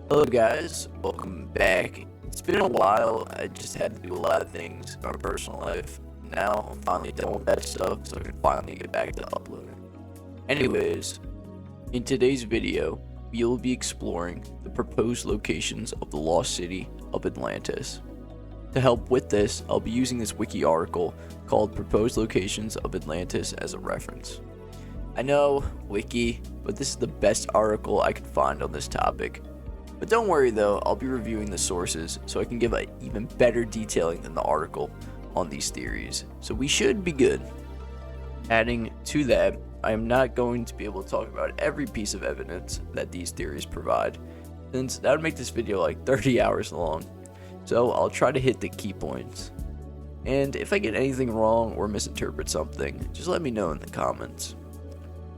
Hello guys, welcome back. It's been a while. I just had to do a lot of things in my personal life. Now I'm finally done with that stuff, so I can finally get back to uploading. Anyways, in today's video, we'll be exploring the proposed locations of the lost city of Atlantis. To help with this, I'll be using this wiki article called Proposed Locations of Atlantis as a reference. I know, wiki, but this is the best article I could find on this topic. But don't worry though, I'll be reviewing the sources so I can give an even better detailing than the article on these theories, so we should be good. Adding to that, I am not going to be able to talk about every piece of evidence that these theories provide, since that would make this video like 30 hours long, so I'll try to hit the key points. And if I get anything wrong or misinterpret something, just let me know in the comments.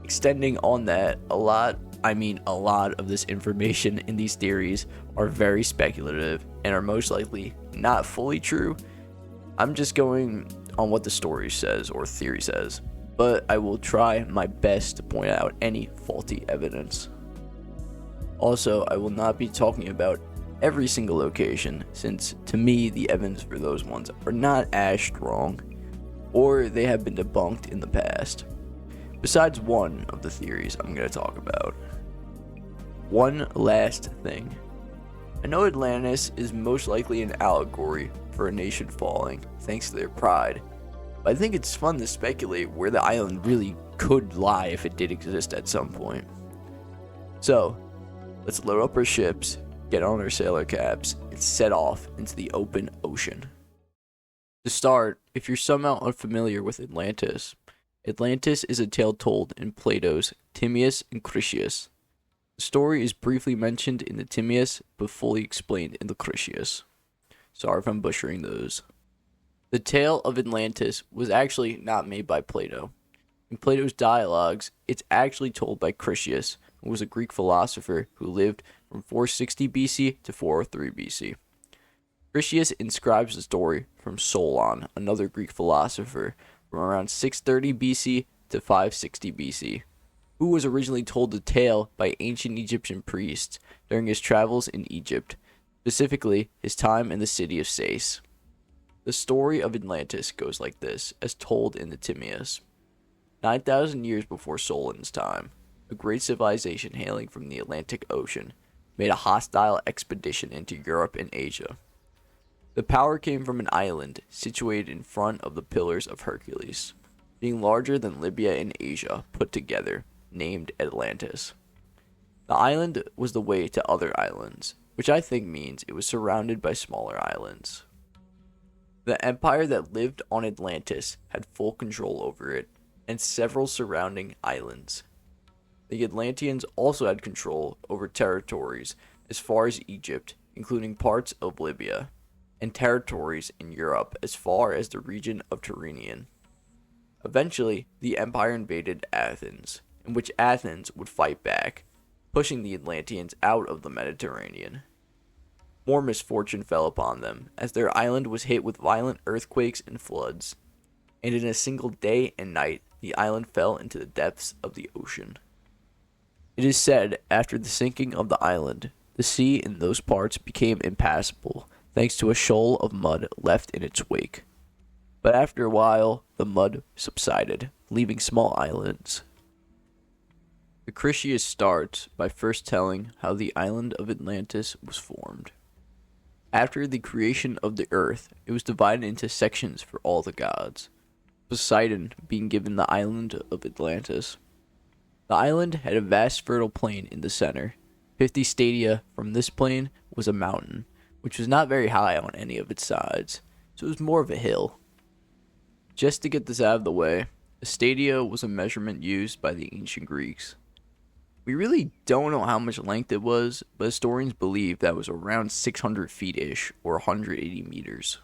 Extending on that, a lot of this information in these theories are very speculative and are most likely not fully true. I'm just going on what the story says or theory says, but I will try my best to point out any faulty evidence. Also, I will not be talking about every single location, since to me the evidence for those ones are not as strong, or they have been debunked in the past. Besides one of the theories I'm going to talk about. One last thing. I know Atlantis is most likely an allegory for a nation falling thanks to their pride, but I think it's fun to speculate where the island really could lie if it did exist at some point. So, let's load up our ships, get on our sailor caps, and set off into the open ocean. To start, if you're somehow unfamiliar with Atlantis is a tale told in Plato's Timaeus and Critias. The story is briefly mentioned in the Timaeus, but fully explained in the Critias. Sorry if I'm butchering those. The tale of Atlantis was actually not made by Plato. In Plato's dialogues, it's actually told by Critias, who was a Greek philosopher who lived from 460 BC to 403 BC. Critias inscribes the story from Solon, another Greek philosopher, from around 630 BC to 560 BC, who was originally told the tale by ancient Egyptian priests during his travels in Egypt, specifically his time in the city of Sais. The story of Atlantis goes like this, as told in the Timaeus. 9,000 years before Solon's time, a great civilization hailing from the Atlantic Ocean made a hostile expedition into Europe and Asia. The power came from an island situated in front of the Pillars of Hercules, being larger than Libya and Asia put together, named Atlantis. The island was the way to other islands, which I think means it was surrounded by smaller islands. The empire that lived on Atlantis had full control over it, and several surrounding islands. The Atlanteans also had control over territories as far as Egypt, including parts of Libya, and territories in Europe as far as the region of Santorini. Eventually, the empire invaded Athens, in which Athens would fight back, pushing the Atlanteans out of the Mediterranean. More misfortune fell upon them, as their island was hit with violent earthquakes and floods, and in a single day and night, the island fell into the depths of the ocean. It is said, after the sinking of the island, the sea in those parts became impassable, thanks to a shoal of mud left in its wake. But after a while, the mud subsided, leaving small islands. The Critias starts by first telling how the island of Atlantis was formed. After the creation of the earth, it was divided into sections for all the gods, Poseidon being given the island of Atlantis. The island had a vast fertile plain in the center. 50 stadia from this plain was a mountain, which was not very high on any of its sides, so it was more of a hill. Just to get this out of the way, a stadia was a measurement used by the ancient Greeks. We really don't know how much length it was, but historians believe that was around 600 feet-ish, or 180 meters.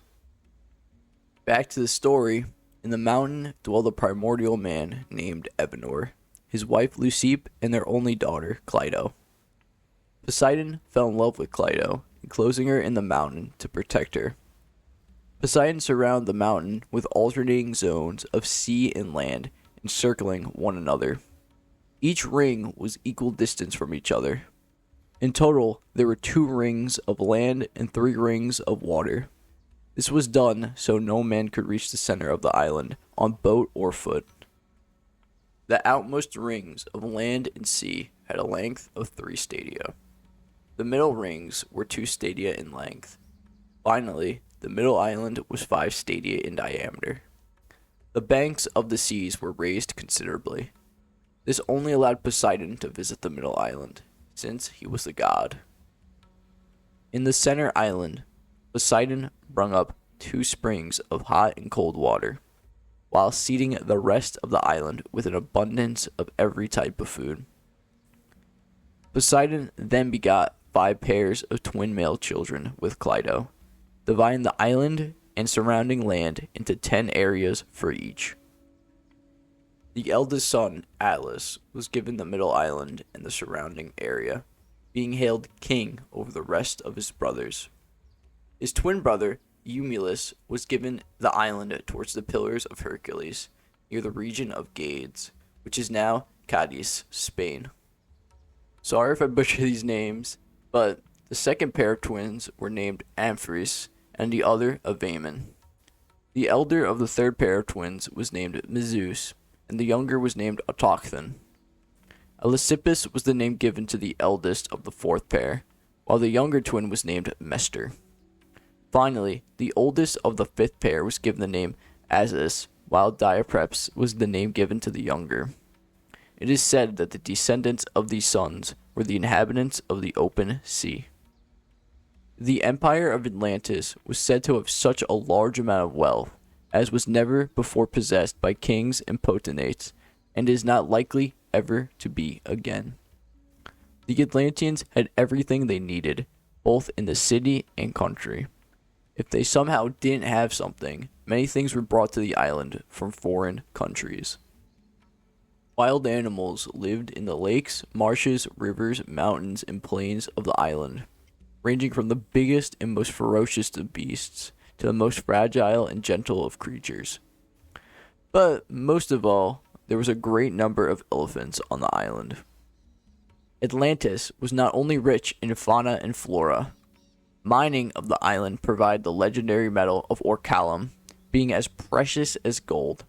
Back to the story, in the mountain dwelled a primordial man named Evenor, his wife Leucippe, and their only daughter, Cleito. Poseidon fell in love with Cleito, enclosing her in the mountain to protect her. Poseidon surrounded the mountain with alternating zones of sea and land, encircling one another. Each ring was equal distance from each other. In total, there were 2 rings of land and 3 rings of water. This was done so no man could reach the center of the island on boat or foot. The outmost rings of land and sea had a length of 3 stadia. The middle rings were 2 stadia in length. Finally, the middle island was 5 stadia in diameter. The banks of the seas were raised considerably. This only allowed Poseidon to visit the middle island, since he was the god. In the center island, Poseidon brung up 2 springs of hot and cold water, while seeding the rest of the island with an abundance of every type of food. Poseidon then begot 5 pairs of twin male children with Cleito, dividing the island and surrounding land into 10 areas for each. The eldest son, Atlas, was given the middle island and the surrounding area, being hailed king over the rest of his brothers. His twin brother, Eumelus, was given the island towards the Pillars of Hercules, near the region of Gades, which is now Cadiz, Spain. Sorry if I butcher these names, but the second pair of twins were named Amphrys, and the other Avaemon. The elder of the third pair of twins was named Mezeus, and the younger was named Autochthon. Eleusippus was the name given to the eldest of the fourth pair, while the younger twin was named Mestor. Finally, the oldest of the fifth pair was given the name Azus, while Diapreps was the name given to the younger. It is said that the descendants of these sons were the inhabitants of the open sea. The empire of Atlantis was said to have such a large amount of wealth as was never before possessed by kings and potentates, and is not likely ever to be again. The Atlanteans had everything they needed, both in the city and country. If they somehow didn't have something, many things were brought to the island from foreign countries. Wild animals lived in the lakes, marshes, rivers, mountains, and plains of the island, ranging from the biggest and most ferocious of beasts to the most fragile and gentle of creatures. But most of all, there was a great number of elephants on the island. Atlantis was not only rich in fauna and flora. Mining of the island provided the legendary metal of orichalcum, being as precious as gold.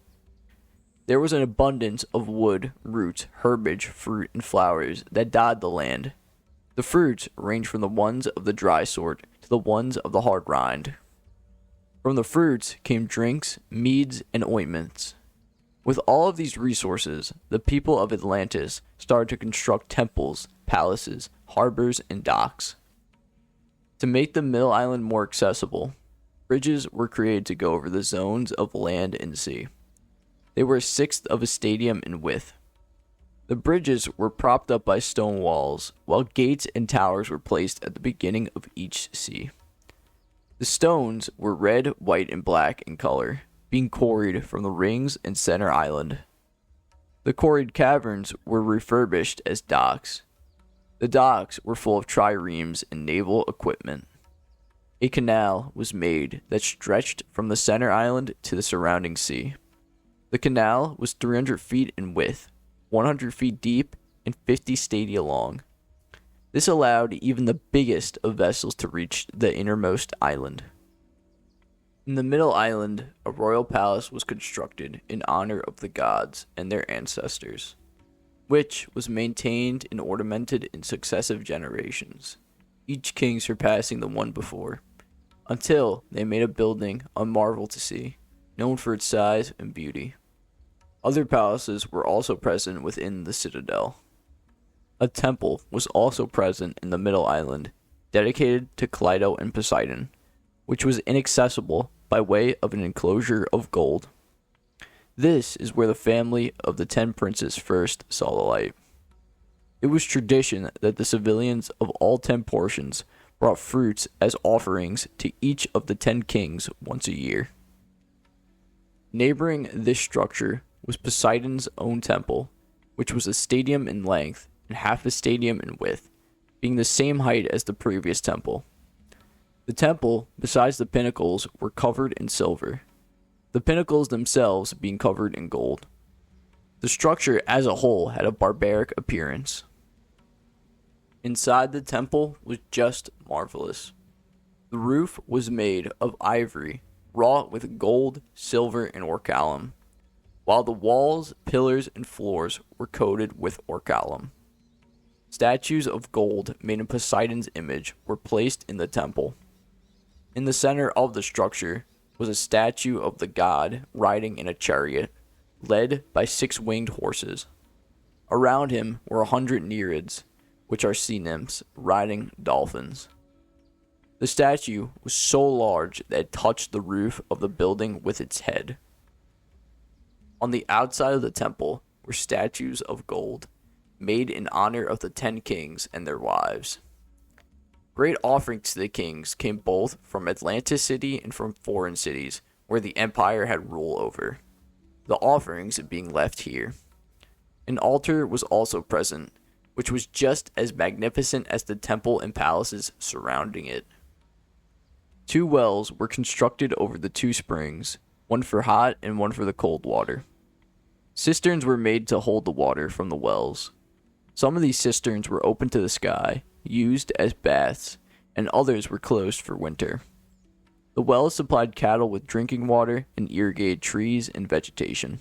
There was an abundance of wood, roots, herbage, fruit, and flowers that dotted the land. The fruits ranged from the ones of the dry sort to the ones of the hard rind. From the fruits came drinks, meads, and ointments. With all of these resources, the people of Atlantis started to construct temples, palaces, harbors, and docks. To make the middle island more accessible, bridges were created to go over the zones of land and sea. They were a sixth of a stadium in width. The bridges were propped up by stone walls, while gates and towers were placed at the beginning of each sea. The stones were red, white, and black in color, being quarried from the rings and center island. The quarried caverns were refurbished as docks. The docks were full of triremes and naval equipment. A canal was made that stretched from the center island to the surrounding sea. The canal was 300 feet in width, 100 feet deep, and 50 stadia long. This allowed even the biggest of vessels to reach the innermost island. In the middle island, a royal palace was constructed in honor of the gods and their ancestors, which was maintained and ornamented in successive generations, each king surpassing the one before, until they made a building a marvel to see, known for its size and beauty. Other palaces were also present within the citadel. A temple was also present in the middle island, dedicated to Cleito and Poseidon, which was inaccessible by way of an enclosure of gold. This is where the family of the 10 princes first saw the light. It was tradition that the civilians of all 10 portions brought fruits as offerings to each of the 10 kings once a year. Neighboring this structure was Poseidon's own temple, which was a stadium in length and half a stadium in width, being the same height as the previous temple. The temple, besides the pinnacles, were covered in silver, the pinnacles themselves being covered in gold. The structure as a whole had a barbaric appearance. Inside the temple was just marvelous. The roof was made of ivory, wrought with gold, silver, and orichalcum, while the walls, pillars, and floors were coated with orichalcum. Statues of gold made in Poseidon's image were placed in the temple. In the center of the structure was a statue of the god riding in a chariot, led by 6 winged horses. Around him were 100 Nereids, which are sea nymphs, riding dolphins. The statue was so large that it touched the roof of the building with its head. On the outside of the temple were statues of gold, made in honor of the 10 kings and their wives. Great offerings to the kings came both from Atlantis city and from foreign cities where the empire had rule over, the offerings being left here. An altar was also present, which was just as magnificent as the temple and palaces surrounding it. 2 wells were constructed over the 2 springs, one for hot and one for the cold water. Cisterns were made to hold the water from the wells. Some of these cisterns were open to the sky, used as baths, and others were closed for winter. The wells supplied cattle with drinking water and irrigated trees and vegetation.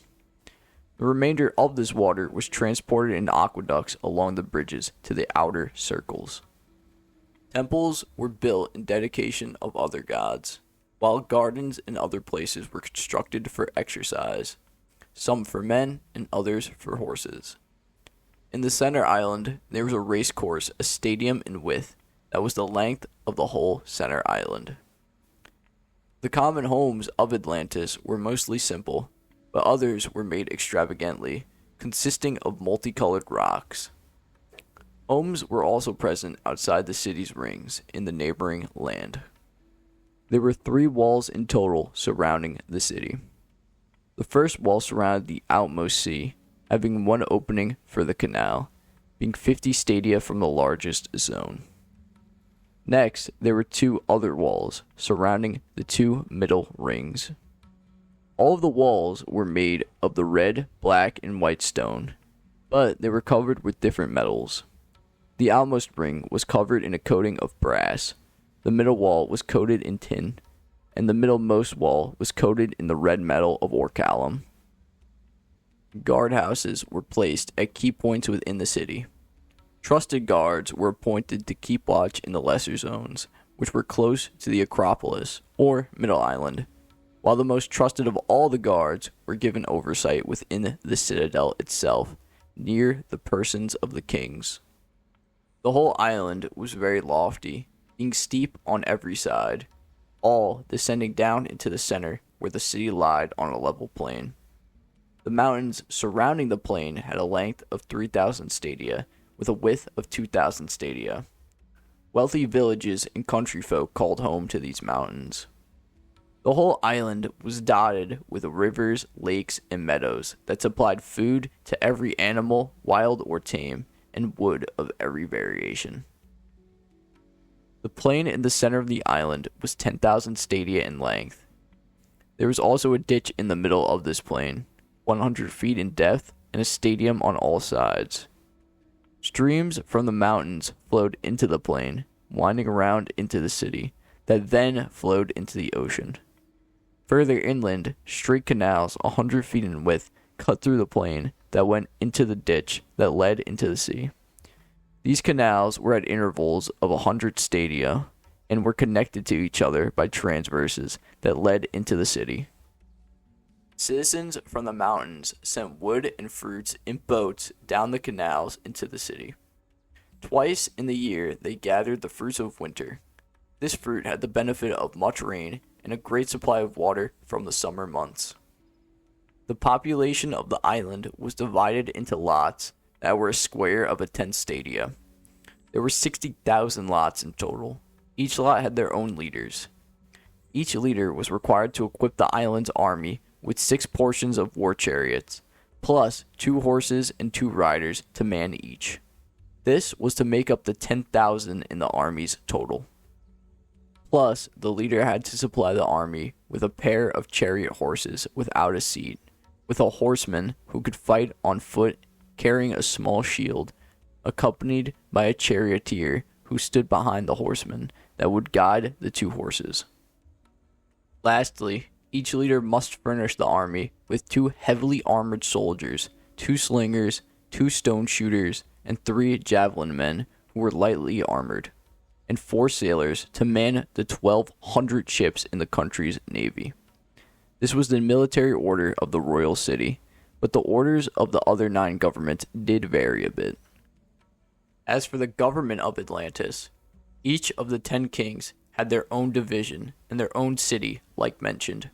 The remainder of this water was transported in aqueducts along the bridges to the outer circles. Temples were built in dedication of other gods, while gardens and other places were constructed for exercise, some for men and others for horses. In the center island, there was a race course, a stadium in width, that was the length of the whole center island. The common homes of Atlantis were mostly simple, but others were made extravagantly, consisting of multicolored rocks. Homes were also present outside the city's rings in the neighboring land. There were 3 walls in total surrounding the city. The first wall surrounded the outmost sea, having one opening for the canal, being 50 stadia from the largest zone. Next, there were 2 other walls surrounding the 2 middle rings. All of the walls were made of the red, black, and white stone, but they were covered with different metals. The outmost ring was covered in a coating of brass, the middle wall was coated in tin, and the middlemost wall was coated in the red metal of orichalcum. Guardhouses were placed at key points within the city. Trusted guards were appointed to keep watch in the lesser zones, which were close to the Acropolis, or Middle Island, while the most trusted of all the guards were given oversight within the citadel itself, near the persons of the kings. The whole island was very lofty, being steep on every side, all descending down into the center where the city lied on a level plain. The mountains surrounding the plain had a length of 3,000 stadia, with a width of 2,000 stadia. Wealthy villages and country folk called home to these mountains. The whole island was dotted with rivers, lakes, and meadows that supplied food to every animal, wild or tame, and wood of every variation. The plain in the center of the island was 10,000 stadia in length. There was also a ditch in the middle of this plain, 100 feet in depth, and a stadium on all sides. Streams from the mountains flowed into the plain, winding around into the city, that then flowed into the ocean. Further inland, straight canals 100 feet in width cut through the plain that went into the ditch that led into the sea. These canals were at intervals of 100 stadia and were connected to each other by transverses that led into the city. Citizens from the mountains sent wood and fruits in boats down the canals into the city. Twice in the year they gathered the fruits of winter. This fruit had the benefit of much rain and a great supply of water from the summer months. The population of the island was divided into lots that were a square of a 10 stadia. There were 60,000 lots in total. Each lot had their own leaders. Each leader was required to equip the island's army with 6 portions of war chariots, plus 2 horses and 2 riders to man each. This was to make up the 10,000 in the army's total. Plus, the leader had to supply the army with a pair of chariot horses without a seat, with a horseman who could fight on foot carrying a small shield, accompanied by a charioteer who stood behind the horsemen that would guide the two horses. Lastly, each leader must furnish the army with 2 heavily armored soldiers, 2 slingers, 2 stone shooters, and 3 javelin men who were lightly armored, and 4 sailors to man the 1,200 ships in the country's navy. This was the military order of the royal city, but the orders of the other 9 governments did vary a bit. As for the government of Atlantis, each of the 10 kings had their own division and their own city, like mentioned.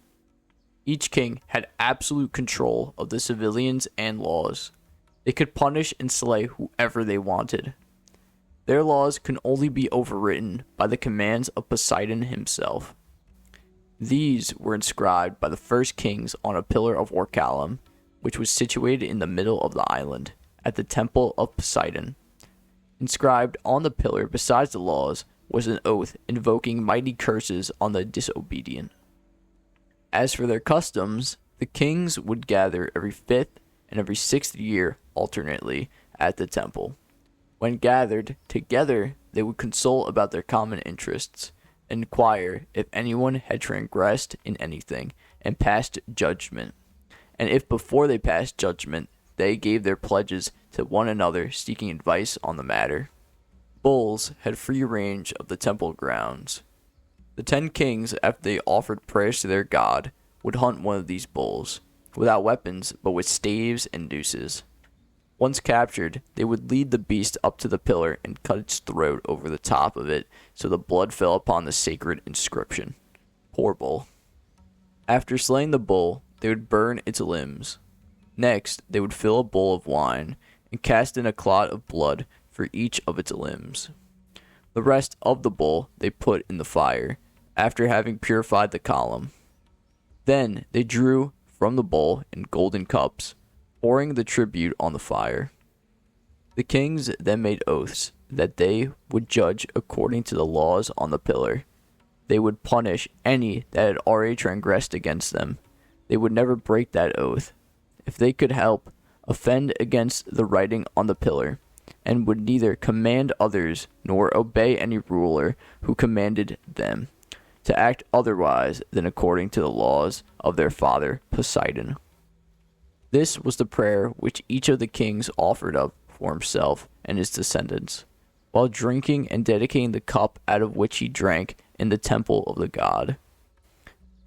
Each king had absolute control of the civilians and laws. They could punish and slay whoever they wanted. Their laws could only be overwritten by the commands of Poseidon himself. These were inscribed by the first kings on a pillar of orichalcum, which was situated in the middle of the island, at the temple of Poseidon. Inscribed on the pillar besides the laws was an oath invoking mighty curses on the disobedient. As for their customs, the kings would gather every 5th and every 6th year alternately at the temple. When gathered together, they would consult about their common interests, inquire if anyone had transgressed in anything, and passed judgment. And if before they passed judgment, they gave their pledges to one another seeking advice on the matter. Bulls had free range of the temple grounds. The 10 kings, after they offered prayers to their god, would hunt one of these bulls, without weapons but with staves and nooses. Once captured, they would lead the beast up to the pillar and cut its throat over the top of it so the blood fell upon the sacred inscription. Poor bull. After slaying the bull, they would burn its limbs. Next, they would fill a bowl of wine and cast in a clot of blood for each of its limbs. The rest of the bull they put in the fire, after having purified the column. Then they drew from the bowl in golden cups, pouring the tribute on the fire. The kings then made oaths that they would judge according to the laws on the pillar. They would punish any that had already transgressed against them. They would never break that oath, if they could help, offend against the writing on the pillar, and would neither command others nor obey any ruler who commanded them to act otherwise than according to the laws of their father Poseidon. This was the prayer which each of the kings offered up for himself and his descendants, while drinking and dedicating the cup out of which he drank in the temple of the god.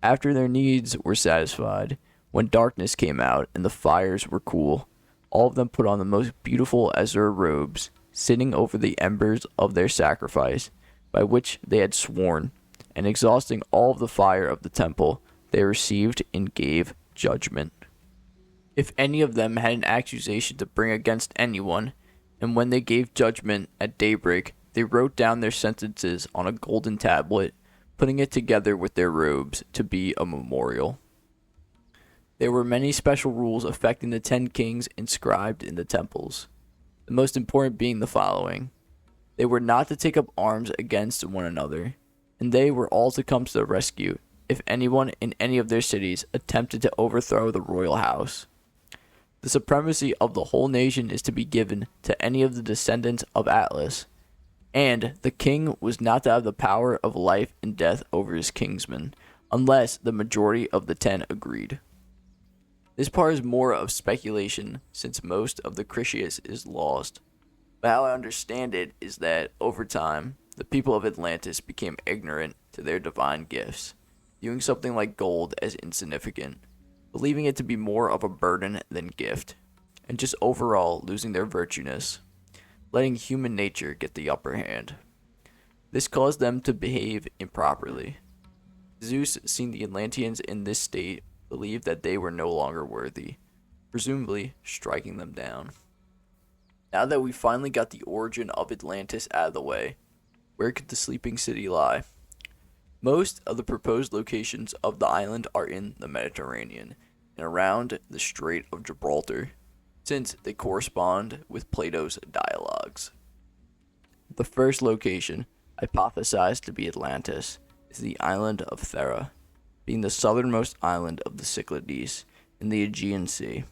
After their needs were satisfied, when darkness came out and the fires were cool, all of them put on the most beautiful azure robes, sitting over the embers of their sacrifice, by which they had sworn, and exhausting all of the fire of the temple, they received and gave judgment. If any of them had an accusation to bring against anyone, and when they gave judgment at daybreak, they wrote down their sentences on a golden tablet, putting it together with their robes to be a memorial. There were many special rules affecting the 10 kings inscribed in the temples, the most important being the following. They were not to take up arms against one another, and they were all to come to the rescue if anyone in any of their cities attempted to overthrow the royal house. The supremacy of the whole nation is to be given to any of the descendants of Atlas, and the king was not to have the power of life and death over his kinsmen, unless the majority of the 10 agreed. This part is more of speculation, since most of the Critias is lost, but how I understand it is that, over time, the people of Atlantis became ignorant to their divine gifts, viewing something like gold as insignificant, believing it to be more of a burden than gift, and just overall losing their virtueness, letting human nature get the upper hand. This caused them to behave improperly. Zeus, seeing the Atlanteans in this state, believed that they were no longer worthy, presumably striking them down. Now that we finally got the origin of Atlantis out of the way, where could the sleeping city lie? Most of the proposed locations of the island are in the Mediterranean and around the Strait of Gibraltar, since they correspond with Plato's dialogues. The first location, hypothesized to be Atlantis, is the island of Thera, being the southernmost island of the Cyclades in the Aegean Sea.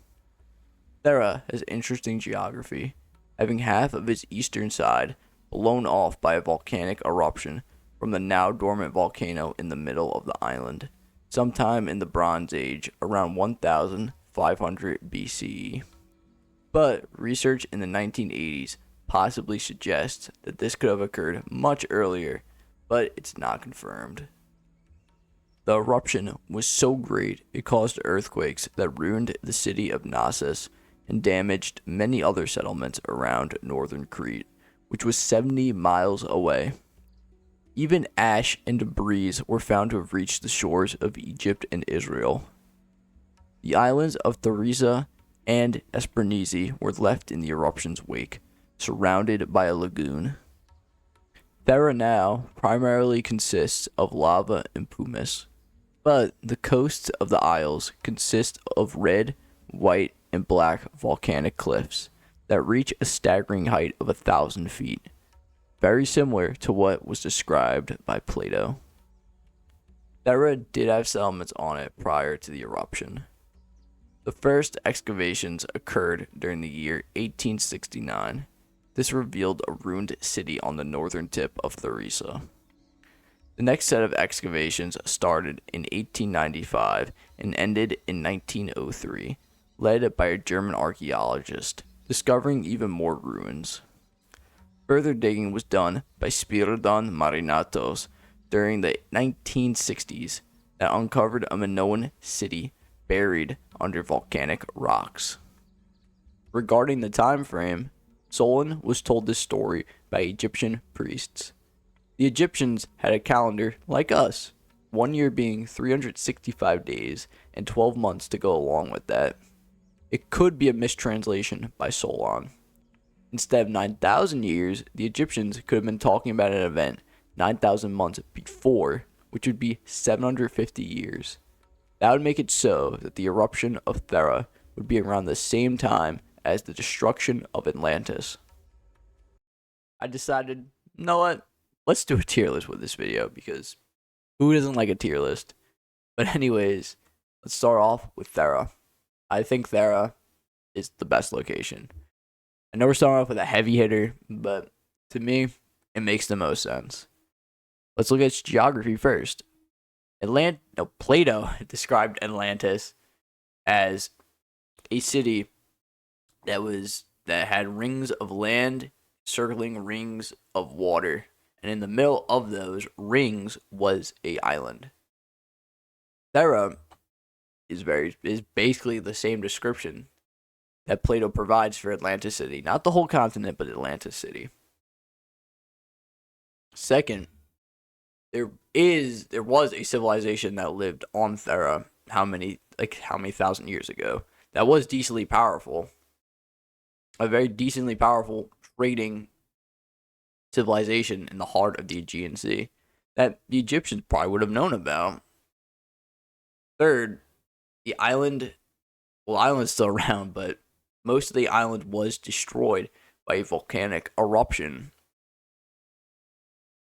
Thera has interesting geography, having half of its eastern side blown off by a volcanic eruption from the now dormant volcano in the middle of the island, sometime in the Bronze Age around 1500 BCE. But research in the 1980s possibly suggests that this could have occurred much earlier, but it's not confirmed. The eruption was so great it caused earthquakes that ruined the city of Knossos and damaged many other settlements around northern Crete, which was 70 miles away. Even ash and debris were found to have reached the shores of Egypt and Israel. The islands of Thera and Esperanzi were left in the eruption's wake, surrounded by a lagoon. Thera now primarily consists of lava and pumice, but the coasts of the isles consist of red, white, and black volcanic cliffs that reach a staggering height of 1,000 feet, very similar to what was described by Plato. Thera did have settlements on it prior to the eruption. The first excavations occurred during the year 1869. This revealed a ruined city on the northern tip of Thera. The next set of excavations started in 1895 and ended in 1903, led by a German archaeologist, discovering even more ruins. Further digging was done by Spiridon Marinatos during the 1960s that uncovered a Minoan city buried under volcanic rocks. Regarding the time frame, Solon was told this story by Egyptian priests. The Egyptians had a calendar like us, 1 year being 365 days and 12 months to go along with that. It could be a mistranslation by Solon. Instead of 9,000 years, the Egyptians could have been talking about an event 9,000 months before, which would be 750 years. That would make it so that the eruption of Thera would be around the same time as the destruction of Atlantis. I decided, you know what? Let's do a tier list with this video, because who doesn't like a tier list? But anyways, let's start off with Thera. I think Thera is the best location. I know we're starting off with a heavy hitter, but to me, it makes the most sense. Let's look at its geography first. Plato described Atlantis as a city that had rings of land circling rings of water, and in the middle of those rings was a island. Thera is basically the same description that Plato provides for Atlantis City. Not the whole continent, but Atlantis City. Second, there was a civilization that lived on Thera how many thousand years ago that was decently powerful. A very decently powerful trading civilization in the heart of the Aegean Sea that the Egyptians probably would have known about. Third, the island's still around, but most of the island was destroyed by a volcanic eruption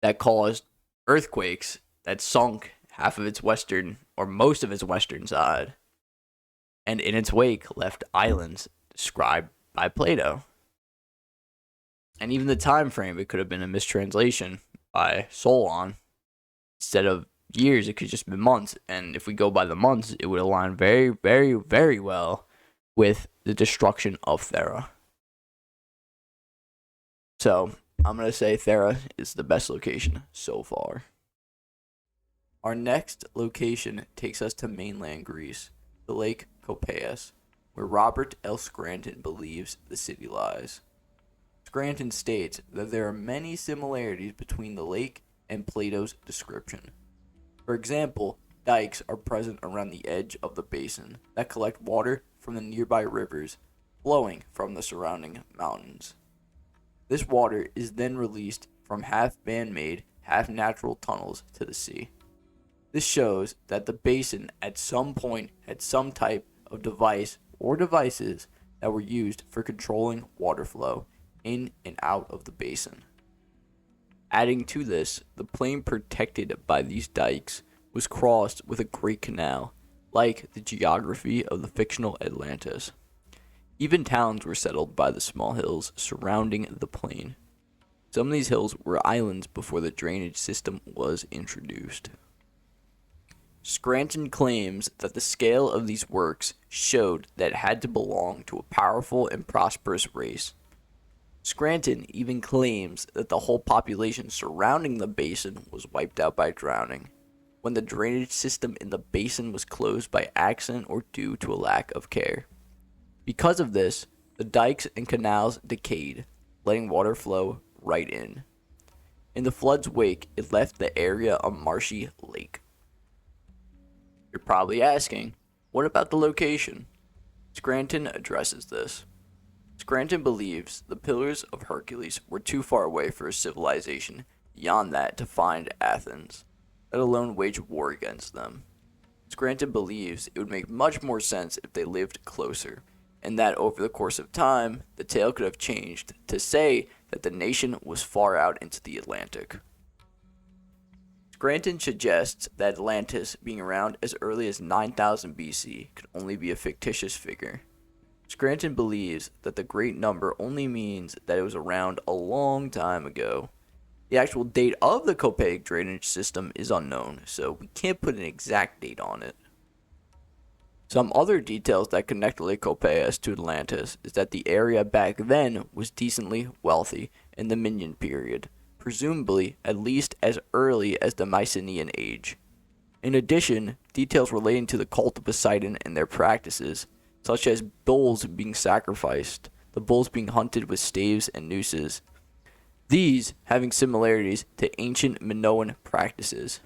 that caused earthquakes that sunk half of its western, or most of its western side, and in its wake left islands described by Plato. And even the time frame, it could have been a mistranslation by Solon. Instead of years, it could just be months, and if we go by the months, it would align very, very, very well with the destruction of Thera. So, I'm going to say Thera is the best location so far. Our next location takes us to mainland Greece, the lake Copais, where Robert L. Scranton believes the city lies. Scranton states that there are many similarities between the lake and Plato's description. For example, dikes are present around the edge of the basin that collect water from the nearby rivers flowing from the surrounding mountains. This water is then released from half man-made, half natural tunnels to the sea. This shows that the basin at some point had some type of device or devices that were used for controlling water flow in and out of the basin. Adding to this, the plain protected by these dikes was crossed with a great canal, like the geography of the fictional Atlantis. Even towns were settled by the small hills surrounding the plain. Some of these hills were islands before the drainage system was introduced. Scranton claims that the scale of these works showed that it had to belong to a powerful and prosperous race. Scranton even claims that the whole population surrounding the basin was wiped out by drowning, when the drainage system in the basin was closed by accident or due to a lack of care. Because of this, the dikes and canals decayed, letting water flow right in. In the flood's wake, it left the area a marshy lake. You're probably asking, what about the location? Scranton addresses this. Scranton believes the Pillars of Hercules were too far away for a civilization beyond that to find Athens, let alone wage war against them. Scranton believes it would make much more sense if they lived closer, and that over the course of time, the tale could have changed to say that the nation was far out into the Atlantic. Scranton suggests that Atlantis being around as early as 9000 BC could only be a fictitious figure. Scranton believes that the great number only means that it was around a long time ago. The actual date of the Copais drainage system is unknown, so we can't put an exact date on it. Some other details that connect Lake Copais to Atlantis is that the area back then was decently wealthy in the Minion period, presumably at least as early as the Mycenaean age. In addition, details relating to the cult of Poseidon and their practices, such as bulls being sacrificed, the bulls being hunted with staves and nooses, these having similarities to ancient Minoan practices.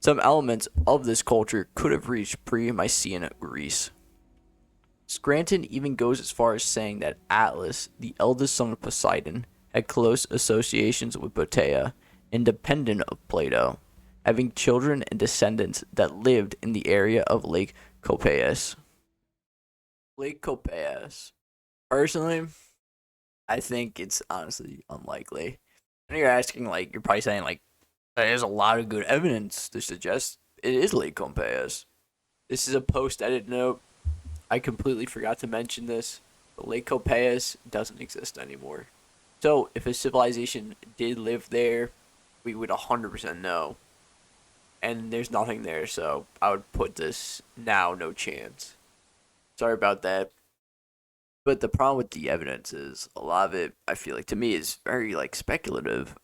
Some elements of this culture could have reached pre-Mycenaean Greece. Scranton even goes as far as saying that Atlas, the eldest son of Poseidon, had close associations with Botea, independent of Plato, having children and descendants that lived in the area of Lake Copais. Lake Copais. Personally, I think it's honestly unlikely. And you're asking, you're probably saying, there's a lot of good evidence to suggest it is Lake Copais. This is a post-edit note. I completely forgot to mention this, but Lake Copais doesn't exist anymore. So, if a civilization did live there, we would 100% know. And there's nothing there, so I would put this now, no chance. Sorry about that. But the problem with the evidence is a lot of it, I feel like, to me, is very, speculative.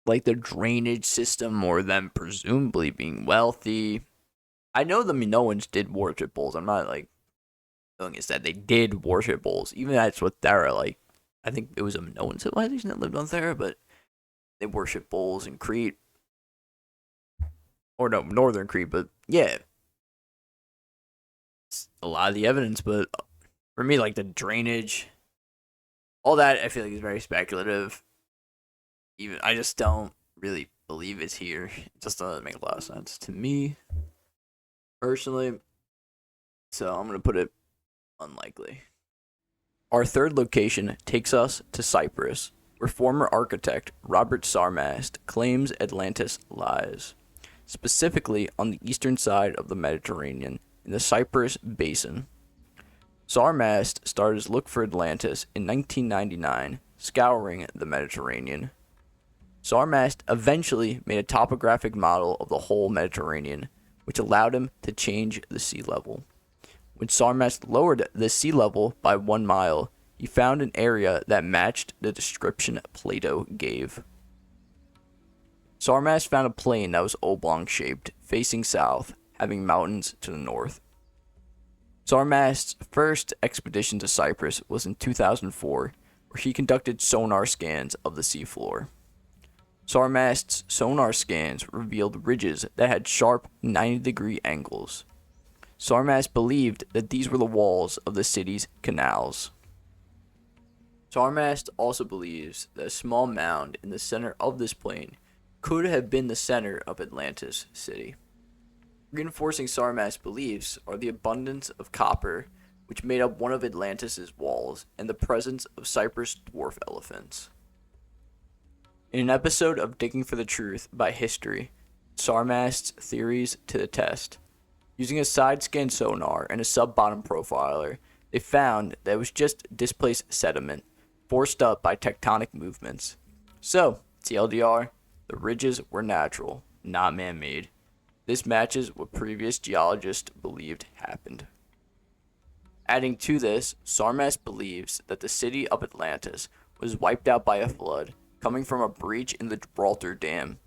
Like the drainage system or them presumably being wealthy. I know the Minoans did worship bulls. I'm not, telling us that they did worship bulls. Even that's what Thera, I think it was a Minoan civilization that lived on Thera, but they worship bulls in Crete. Or no, northern Crete, but yeah. It's a lot of the evidence, but for me, the drainage, all that, I feel like is very speculative. Even I just don't really believe it's here. It just doesn't make a lot of sense to me, personally. So I'm going to put it unlikely. Our third location takes us to Cyprus, where former architect Robert Sarmast claims Atlantis lies, specifically on the eastern side of the Mediterranean, in the Cyprus Basin. Sarmast started his look for Atlantis in 1999, scouring the Mediterranean. Sarmast eventually made a topographic model of the whole Mediterranean, which allowed him to change the sea level. When Sarmast lowered the sea level by 1 mile, he found an area that matched the description Plato gave. Sarmast found a plain that was oblong-shaped, facing south, having mountains to the north. Sarmast's first expedition to Cyprus was in 2004, where he conducted sonar scans of the seafloor. Sarmast's sonar scans revealed ridges that had sharp 90-degree angles. Sarmast believed that these were the walls of the city's canals. Sarmast also believes that a small mound in the center of this plain could have been the center of Atlantis city. Reinforcing Sarmast's beliefs are the abundance of copper, which made up one of Atlantis' walls, and the presence of Cyprus dwarf elephants. In an episode of Digging for the Truth by History, Sarmast's theories to the test. Using a side-scan sonar and a sub-bottom profiler, They found that it was just displaced sediment forced up by tectonic movements. So, TLDR, the ridges were natural, not man-made. This matches what previous geologists believed happened. Adding to this, Sarmas believes that the city of Atlantis was wiped out by a flood coming from a breach in the Gibraltar Dam.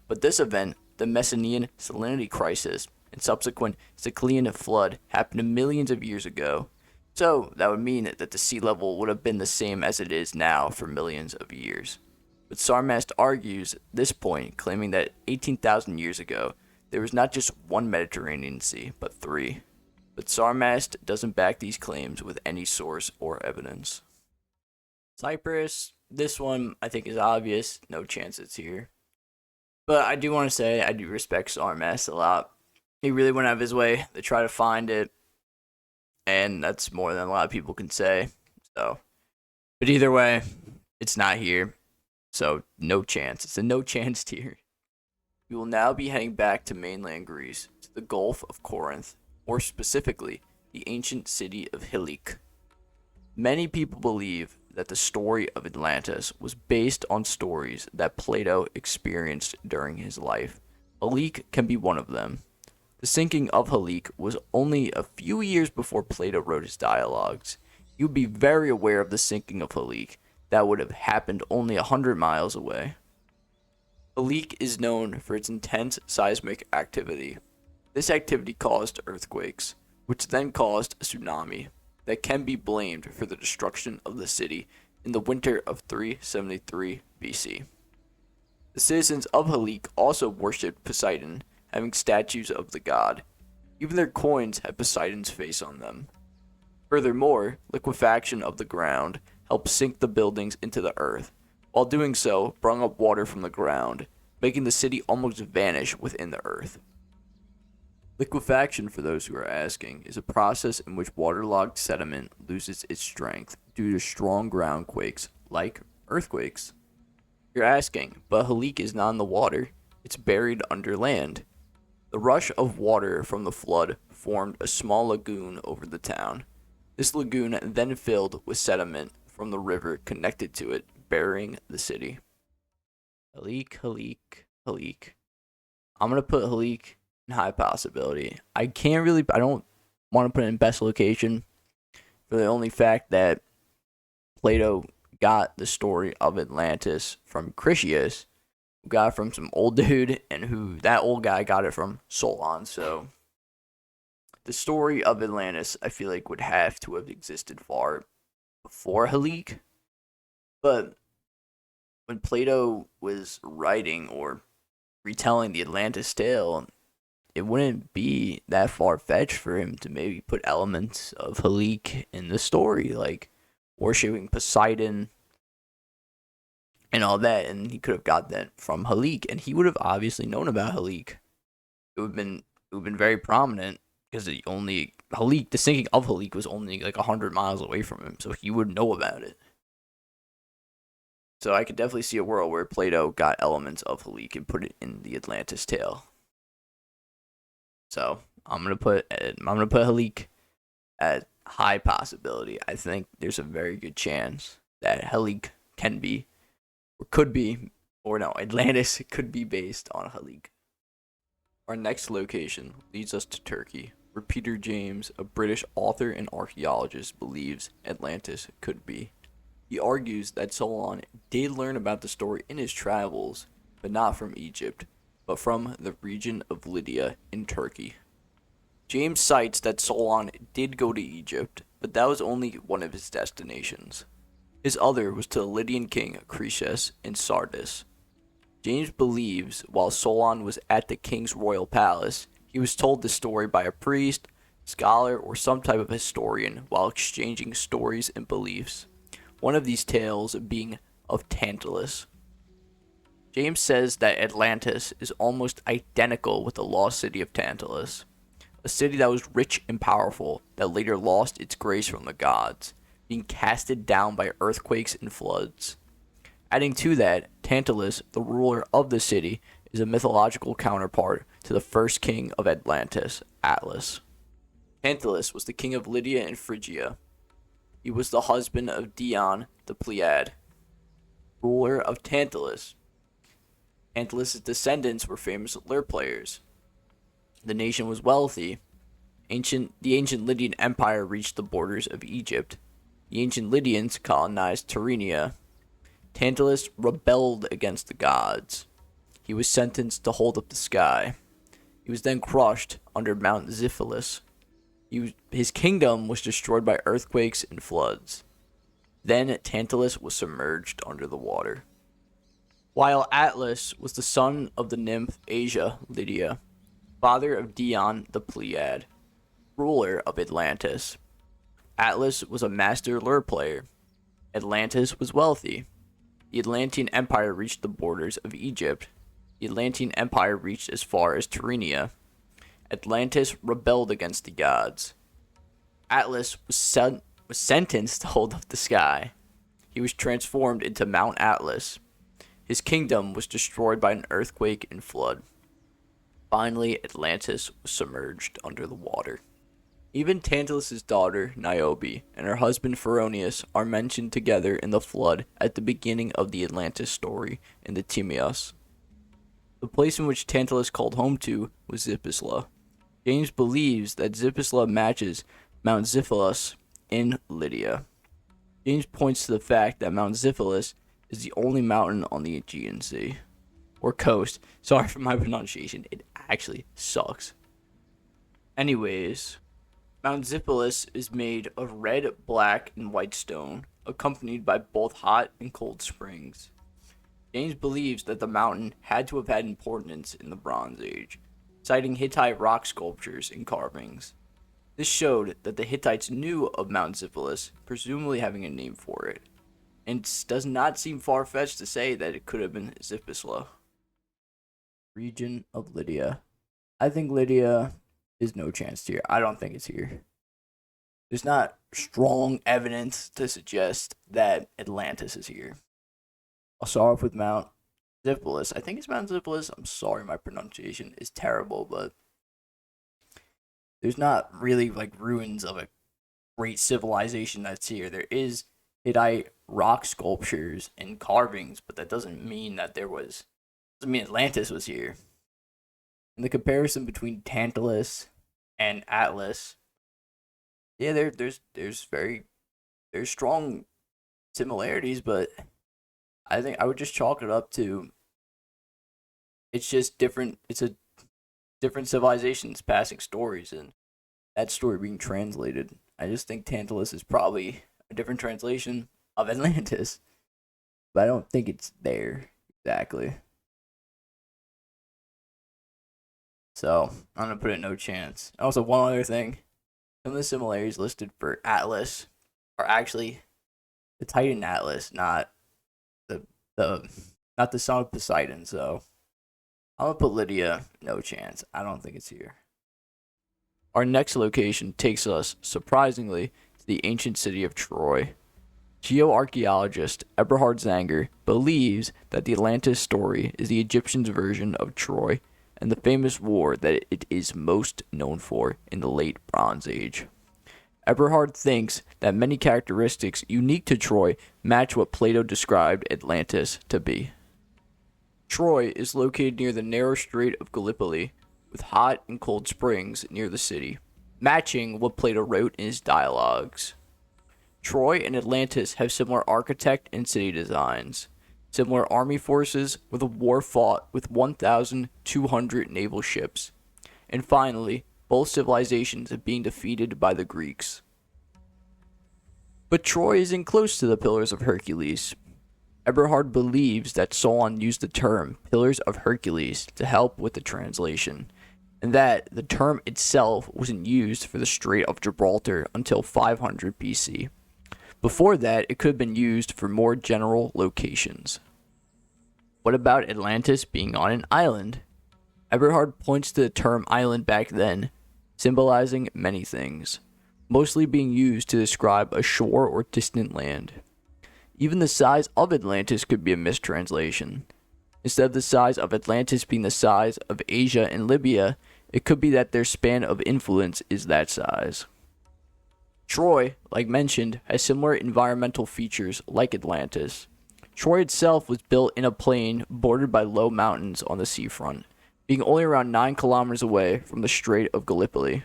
But this event, the Messenian salinity crisis, and subsequent Cyclean flood happened millions of years ago. So that would mean that the sea level would have been the same as it is now for millions of years. But Sarmast argues this point, claiming that 18,000 years ago, there was not just one Mediterranean Sea, but three. But Sarmast doesn't back these claims with any source or evidence. Cyprus, this one I think is obvious, no chance it's here. But I do want to say I do respect Sarmast a lot. He really went out of his way to try to find it, and that's more than a lot of people can say. So, but either way, it's not here, so no chance. It's a no chance tier. We will now be heading back to mainland Greece, to the Gulf of Corinth, more specifically, the ancient city of Helike. Many people believe that the story of Atlantis was based on stories that Plato experienced during his life. Helike can be one of them. The sinking of Helike was only a few years before Plato wrote his dialogues. You would be very aware of the sinking of Helike. That would have happened only 100 miles away. Helike is known for its intense seismic activity. This activity caused earthquakes, which then caused a tsunami that can be blamed for the destruction of the city in the winter of 373 BC. The citizens of Helike also worshipped Poseidon, having statues of the god. Even their coins had Poseidon's face on them. Furthermore, liquefaction of the ground helped sink the buildings into the earth, while doing so brought up water from the ground, making the city almost vanish within the earth. Liquefaction, for those who are asking, is a process in which waterlogged sediment loses its strength due to strong ground quakes, like earthquakes. You're asking, but Helike is not in the water, it's buried under land. The rush of water from the flood formed a small lagoon over the town. This lagoon then filled with sediment from the river connected to it, burying the city. Helike, Helike, Helike. I'm going to put Helike in high possibility. I don't want to put it in best location for the only fact that Plato got the story of Atlantis from Critias, who got it from some old dude, and who that old guy got it from Solon. So the story of Atlantis, I feel like, would have to have existed far before Helike. But when Plato was writing or retelling the Atlantis tale, it wouldn't be that far-fetched for him to maybe put elements of Helike in the story, like worshipping Poseidon and all that, and he could have got that from Helike, and he would have obviously known about Helike. It would have been very prominent, because the sinking of Helike was only like 100 miles away from him, so he would know about it. So I could definitely see a world where Plato got elements of Helike and put it in the Atlantis tale. So I'm gonna put Helike at high possibility. I think there's a very good chance that Helike can be, or could be, or no, Atlantis could be based on Helike. Our next location leads us to Turkey, where Peter James, a British author and archaeologist, believes Atlantis could be. He argues that Solon did learn about the story in his travels, but not from Egypt, but from the region of Lydia in Turkey. James cites that Solon did go to Egypt, but that was only one of his destinations. His other was to the Lydian king Critias in Sardis. James believes while Solon was at the king's royal palace, he was told the story by a priest, scholar, or some type of historian while exchanging stories and beliefs. One of these tales being of Tantalus. James says that Atlantis is almost identical with the lost city of Tantalus, a city that was rich and powerful that later lost its grace from the gods, being casted down by earthquakes and floods. Adding to that, Tantalus, the ruler of the city, is a mythological counterpart to the first king of Atlantis, Atlas. Tantalus was the king of Lydia and Phrygia. He was the husband of Dion the Pleiad, ruler of Tantalus. Tantalus' descendants were famous lyre players. The nation was wealthy. The ancient Lydian Empire reached the borders of Egypt. The ancient Lydians colonized Tyrannia. Tantalus rebelled against the gods. He was sentenced to hold up the sky. He was then crushed under Mount Xiphilus. His kingdom was destroyed by earthquakes and floods. Then Tantalus was submerged under the water. While Atlas was the son of the nymph Asia Lydia, father of Dion the Pleiad, ruler of Atlantis. Atlas was a master lyre player. Atlantis was wealthy. The Atlantean Empire reached the borders of Egypt. The Atlantean Empire reached as far as Tyrannia. Atlantis rebelled against the gods. Atlas was sentenced to hold up the sky. He was transformed into Mount Atlas. His kingdom was destroyed by an earthquake and flood. Finally, Atlantis was submerged under the water. Even Tantalus' daughter, Niobe, and her husband, Pheronius, are mentioned together in the flood at the beginning of the Atlantis story in the Timaeus. The place in which Tantalus called home to was Xiphilus. James believes that Xiphilus matches Mount Xiphilus in Lydia. James points to the fact that Mount Xiphilus is the only mountain on the Aegean Sea. Or coast. Sorry for my pronunciation. It actually sucks. Anyways, Mount Xiphilus is made of red, black, and white stone, accompanied by both hot and cold springs. James believes that the mountain had to have had importance in the Bronze Age, citing Hittite rock sculptures and carvings. This showed that the Hittites knew of Mount Xiphilus, presumably having a name for it, and it does not seem far-fetched to say that it could have been Xiphilus. Region of Lydia. I think Lydia is no chance here. I don't think it's here. There's not strong evidence to suggest that Atlantis is here. I'll start off with Mount Xiphilus. I think it's Mount Xiphilus. I'm sorry, my pronunciation is terrible, but there's not really like ruins of a great civilization that's here. There is Hittite rock sculptures and carvings, but that doesn't mean Atlantis was here. And the comparison between Tantalus and Atlas, yeah, there's very strong similarities, but I think I would just chalk it up to it's just different. It's a different civilizations passing stories, and that story being translated. I just think Tantalus is probably a different translation of Atlantis, but I don't think it's there exactly. So I'm gonna put it no chance. Also, one other thing: some of the similarities listed for Atlas are actually the Titan Atlas, not the son of Poseidon. So I'm gonna put Lydia no chance. I don't think it's here. Our next location takes us, surprisingly, to the ancient city of Troy. Geoarchaeologist Eberhard Zanger believes that the Atlantis story is the Egyptians' version of Troy and the famous war that it is most known for in the late Bronze Age. Eberhard thinks that many characteristics unique to Troy match what Plato described Atlantis to be. Troy is located near the narrow Strait of Gallipoli, with hot and cold springs near the city, matching what Plato wrote in his dialogues. Troy and Atlantis have similar architect and city designs, similar army forces with a war fought with 1,200 naval ships, and finally, both civilizations being defeated by the Greeks. But Troy isn't close to the Pillars of Hercules. Eberhard believes that Solon used the term Pillars of Hercules to help with the translation, and that the term itself wasn't used for the Strait of Gibraltar until 500 BC. Before that, it could have been used for more general locations. What about Atlantis being on an island? Eberhard points to the term island back then, symbolizing many things, mostly being used to describe a shore or distant land. Even the size of Atlantis could be a mistranslation. Instead of the size of Atlantis being the size of Asia and Libya, it could be that their span of influence is that size. Troy, like mentioned, has similar environmental features like Atlantis. Troy itself was built in a plain bordered by low mountains on the seafront, being only around 9 kilometers away from the Strait of Gallipoli.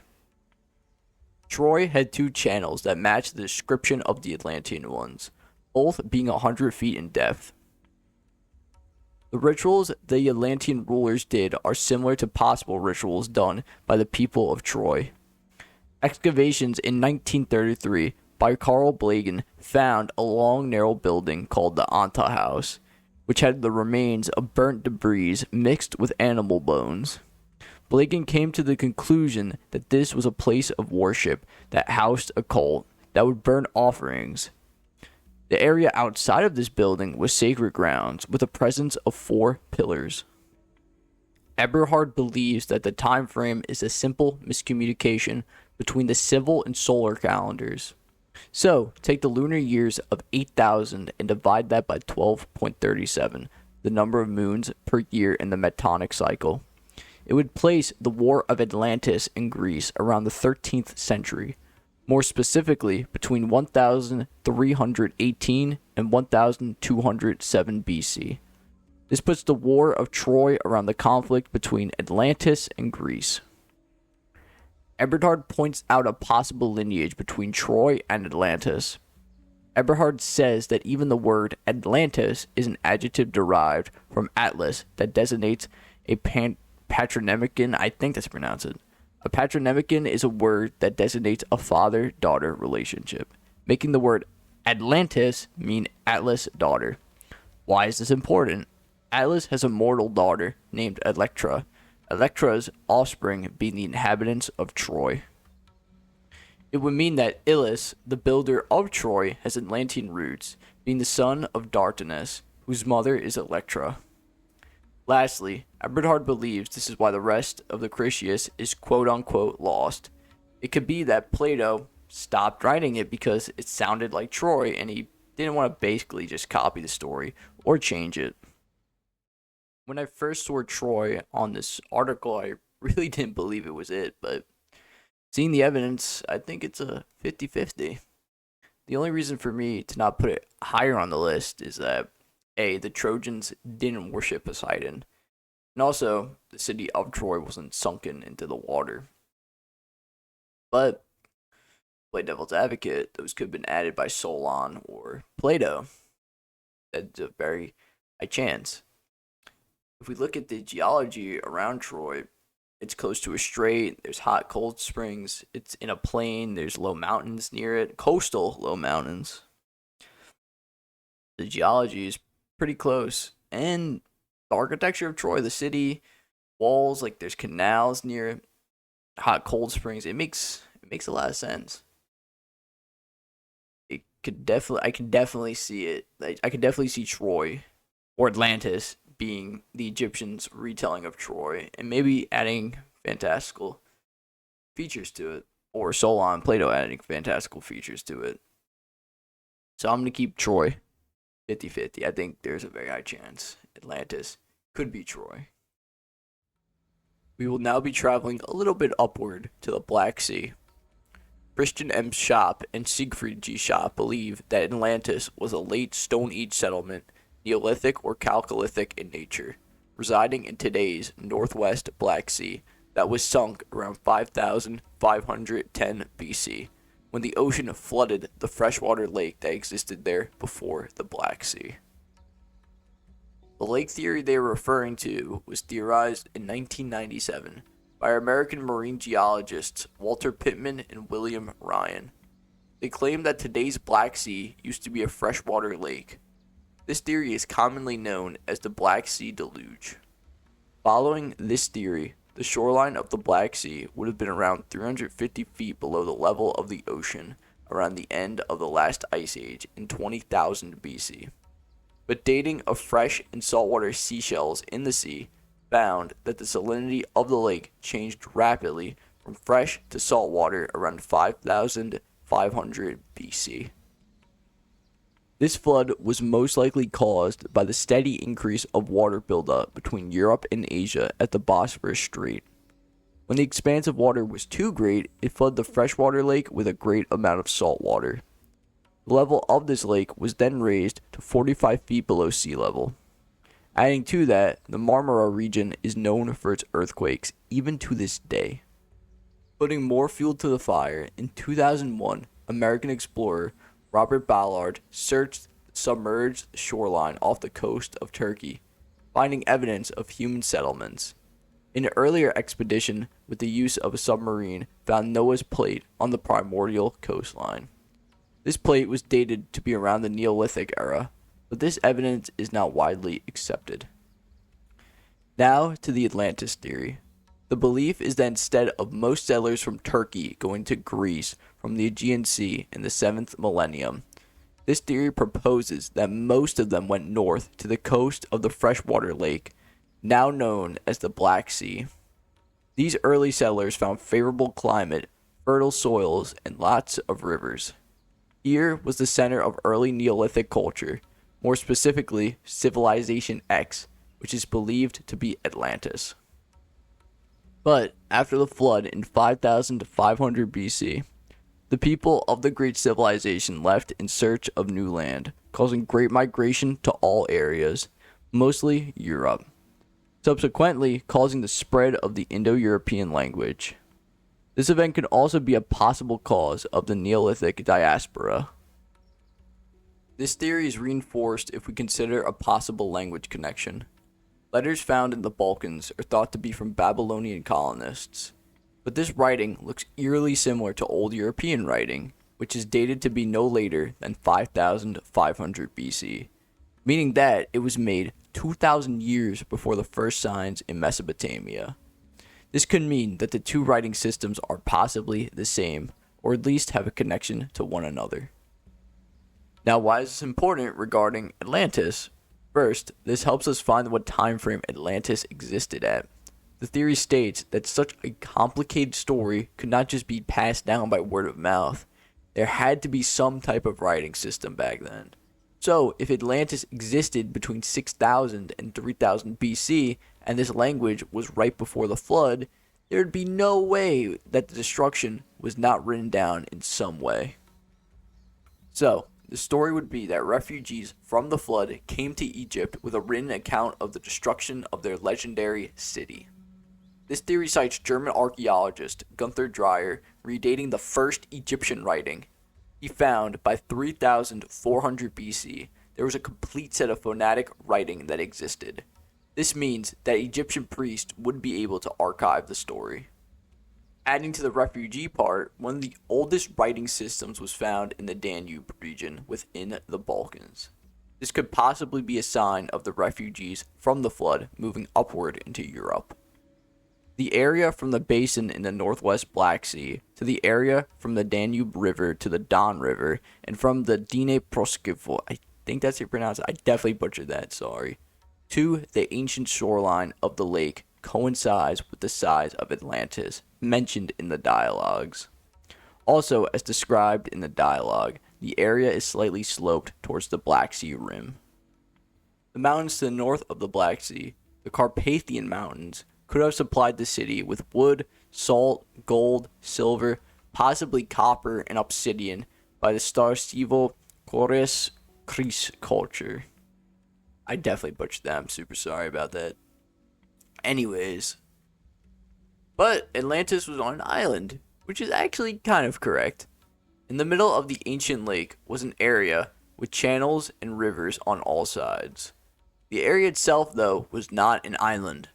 Troy had 2 channels that matched the description of the Atlantean ones, both being 100 feet in depth. The rituals the Atlantean rulers did are similar to possible rituals done by the people of Troy. Excavations in 1933 by Carl Blagan found a long, narrow building called the Anta House, which had the remains of burnt debris mixed with animal bones. Blagan came to the conclusion that this was a place of worship that housed a cult that would burn offerings. The area outside of this building was sacred grounds with a presence of 4 pillars. Eberhard believes that the time frame is a simple miscommunication between the civil and solar calendars. So, take the lunar years of 8,000 and divide that by 12.37, the number of moons per year in the Metonic cycle. It would place the War of Atlantis in Greece around the 13th century, more specifically between 1318 and 1207 BC. This puts the War of Troy around the conflict between Atlantis and Greece. Eberhard points out a possible lineage between Troy and Atlantis. Eberhard says that even the word Atlantis is an adjective derived from Atlas that designates a patronymic, I think that's pronounced it. A patronymic is a word that designates a father-daughter relationship, making the word Atlantis mean Atlas daughter. Why is this important? Atlas has a mortal daughter named Electra, Electra's offspring being the inhabitants of Troy. It would mean that Ilus, the builder of Troy, has Atlantean roots, being the son of Dardanus, whose mother is Electra. Lastly, Eberhard believes this is why the rest of the Critias is quote-unquote lost. It could be that Plato stopped writing it because it sounded like Troy and he didn't want to basically just copy the story or change it. When I first saw Troy on this article, I really didn't believe it was it, but seeing the evidence, I think it's a 50-50. The only reason for me to not put it higher on the list is that A, the Trojans didn't worship Poseidon, and also the city of Troy wasn't sunken into the water. But, play devil's advocate, those could have been added by Solon or Plato. That's a very high chance. If we look at the geology around Troy, it's close to a strait, there's hot cold springs, it's in a plain, there's low mountains near it, coastal low mountains. The geology is pretty close, and the architecture of Troy, the city, walls, like there's canals near it, hot cold springs, it makes a lot of sense. I can definitely see it. I can definitely see Troy or Atlantis being the Egyptians' retelling of Troy, and maybe adding fantastical features to it, or Solon, Plato adding fantastical features to it. So I'm going to keep Troy 50-50. I think there's a very high chance Atlantis could be Troy. We will now be traveling a little bit upward to the Black Sea. Christian M. Schopp and Siegfried G. Schopp believe that Atlantis was a late Stone Age settlement, Neolithic or Chalcolithic in nature, residing in today's northwest Black Sea that was sunk around 5,510 BC, when the ocean flooded the freshwater lake that existed there before the Black Sea. The lake theory they were referring to was theorized in 1997 by American marine geologists Walter Pittman and William Ryan. They claim that today's Black Sea used to be a freshwater lake. This theory is commonly known as the Black Sea Deluge. Following this theory, the shoreline of the Black Sea would have been around 350 feet below the level of the ocean around the end of the last ice age in 20,000 BC. But dating of fresh and saltwater seashells in the sea found that the salinity of the lake changed rapidly from fresh to saltwater around 5,500 BC. This flood was most likely caused by the steady increase of water buildup between Europe and Asia at the Bosphorus Strait. When the expanse of water was too great, it flooded the freshwater lake with a great amount of salt water. The level of this lake was then raised to 45 feet below sea level. Adding to that, the Marmara region is known for its earthquakes, even to this day. Putting more fuel to the fire, in 2001, American explorer Robert Ballard searched the submerged shoreline off the coast of Turkey, finding evidence of human settlements. An earlier expedition with the use of a submarine found Noah's plate on the primordial coastline. This plate was dated to be around the Neolithic era, but this evidence is now widely accepted. Now to the Atlantis theory. The belief is that instead of most settlers from Turkey going to Greece from the Aegean Sea in the 7th millennium, this theory proposes that most of them went north to the coast of the freshwater lake, now known as the Black Sea. These early settlers found favorable climate, fertile soils, and lots of rivers. Here was the center of early Neolithic culture, more specifically Civilization X, which is believed to be Atlantis. But after the flood in 5000 to 500 BC, the people of the great civilization left in search of new land, causing great migration to all areas, mostly Europe, subsequently causing the spread of the Indo-European language. This event could also be a possible cause of the Neolithic diaspora. This theory is reinforced if we consider a possible language connection. Letters found in the Balkans are thought to be from Babylonian colonists, but this writing looks eerily similar to old European writing, which is dated to be no later than 5500 BC, meaning that it was made 2,000 years before the first signs in Mesopotamia. This could mean that the two writing systems are possibly the same, or at least have a connection to one another. Now, why is this important regarding Atlantis? First, this helps us find what time frame Atlantis existed at. The theory states that such a complicated story could not just be passed down by word of mouth. There had to be some type of writing system back then. So, if Atlantis existed between 6000 and 3000 BC, and this language was right before the flood, there would be no way that the destruction was not written down in some way. So, the story would be that refugees from the flood came to Egypt with a written account of the destruction of their legendary city. This theory cites German archaeologist Gunther Dreyer redating the first Egyptian writing. He found by 3400 BC there was a complete set of phonetic writing that existed. This means that Egyptian priests would be able to archive the story. Adding to the refugee part, one of the oldest writing systems was found in the Danube region within the Balkans. This could possibly be a sign of the refugees from the flood moving upward into Europe. The area from the basin in the northwest Black Sea to the area from the Danube River to the Don River and from the Dnipropetrovsk, I think that's how you pronounce it, I definitely butchered that, sorry, to the ancient shoreline of the lake coincides with the size of Atlantis mentioned in the dialogues. Also, as described in the dialogue, the area is slightly sloped towards the Black Sea rim. The mountains to the north of the Black Sea, the Carpathian Mountains, could have supplied the city with wood, salt, gold, silver, possibly copper and obsidian by the Starcevo Kores Kris culture. I definitely butchered that, I'm super sorry about that. Anyways, but Atlantis was on an island, which is actually kind of correct. In the middle of the ancient lake was an area with channels and rivers on all sides. The area itself, though, was not an island.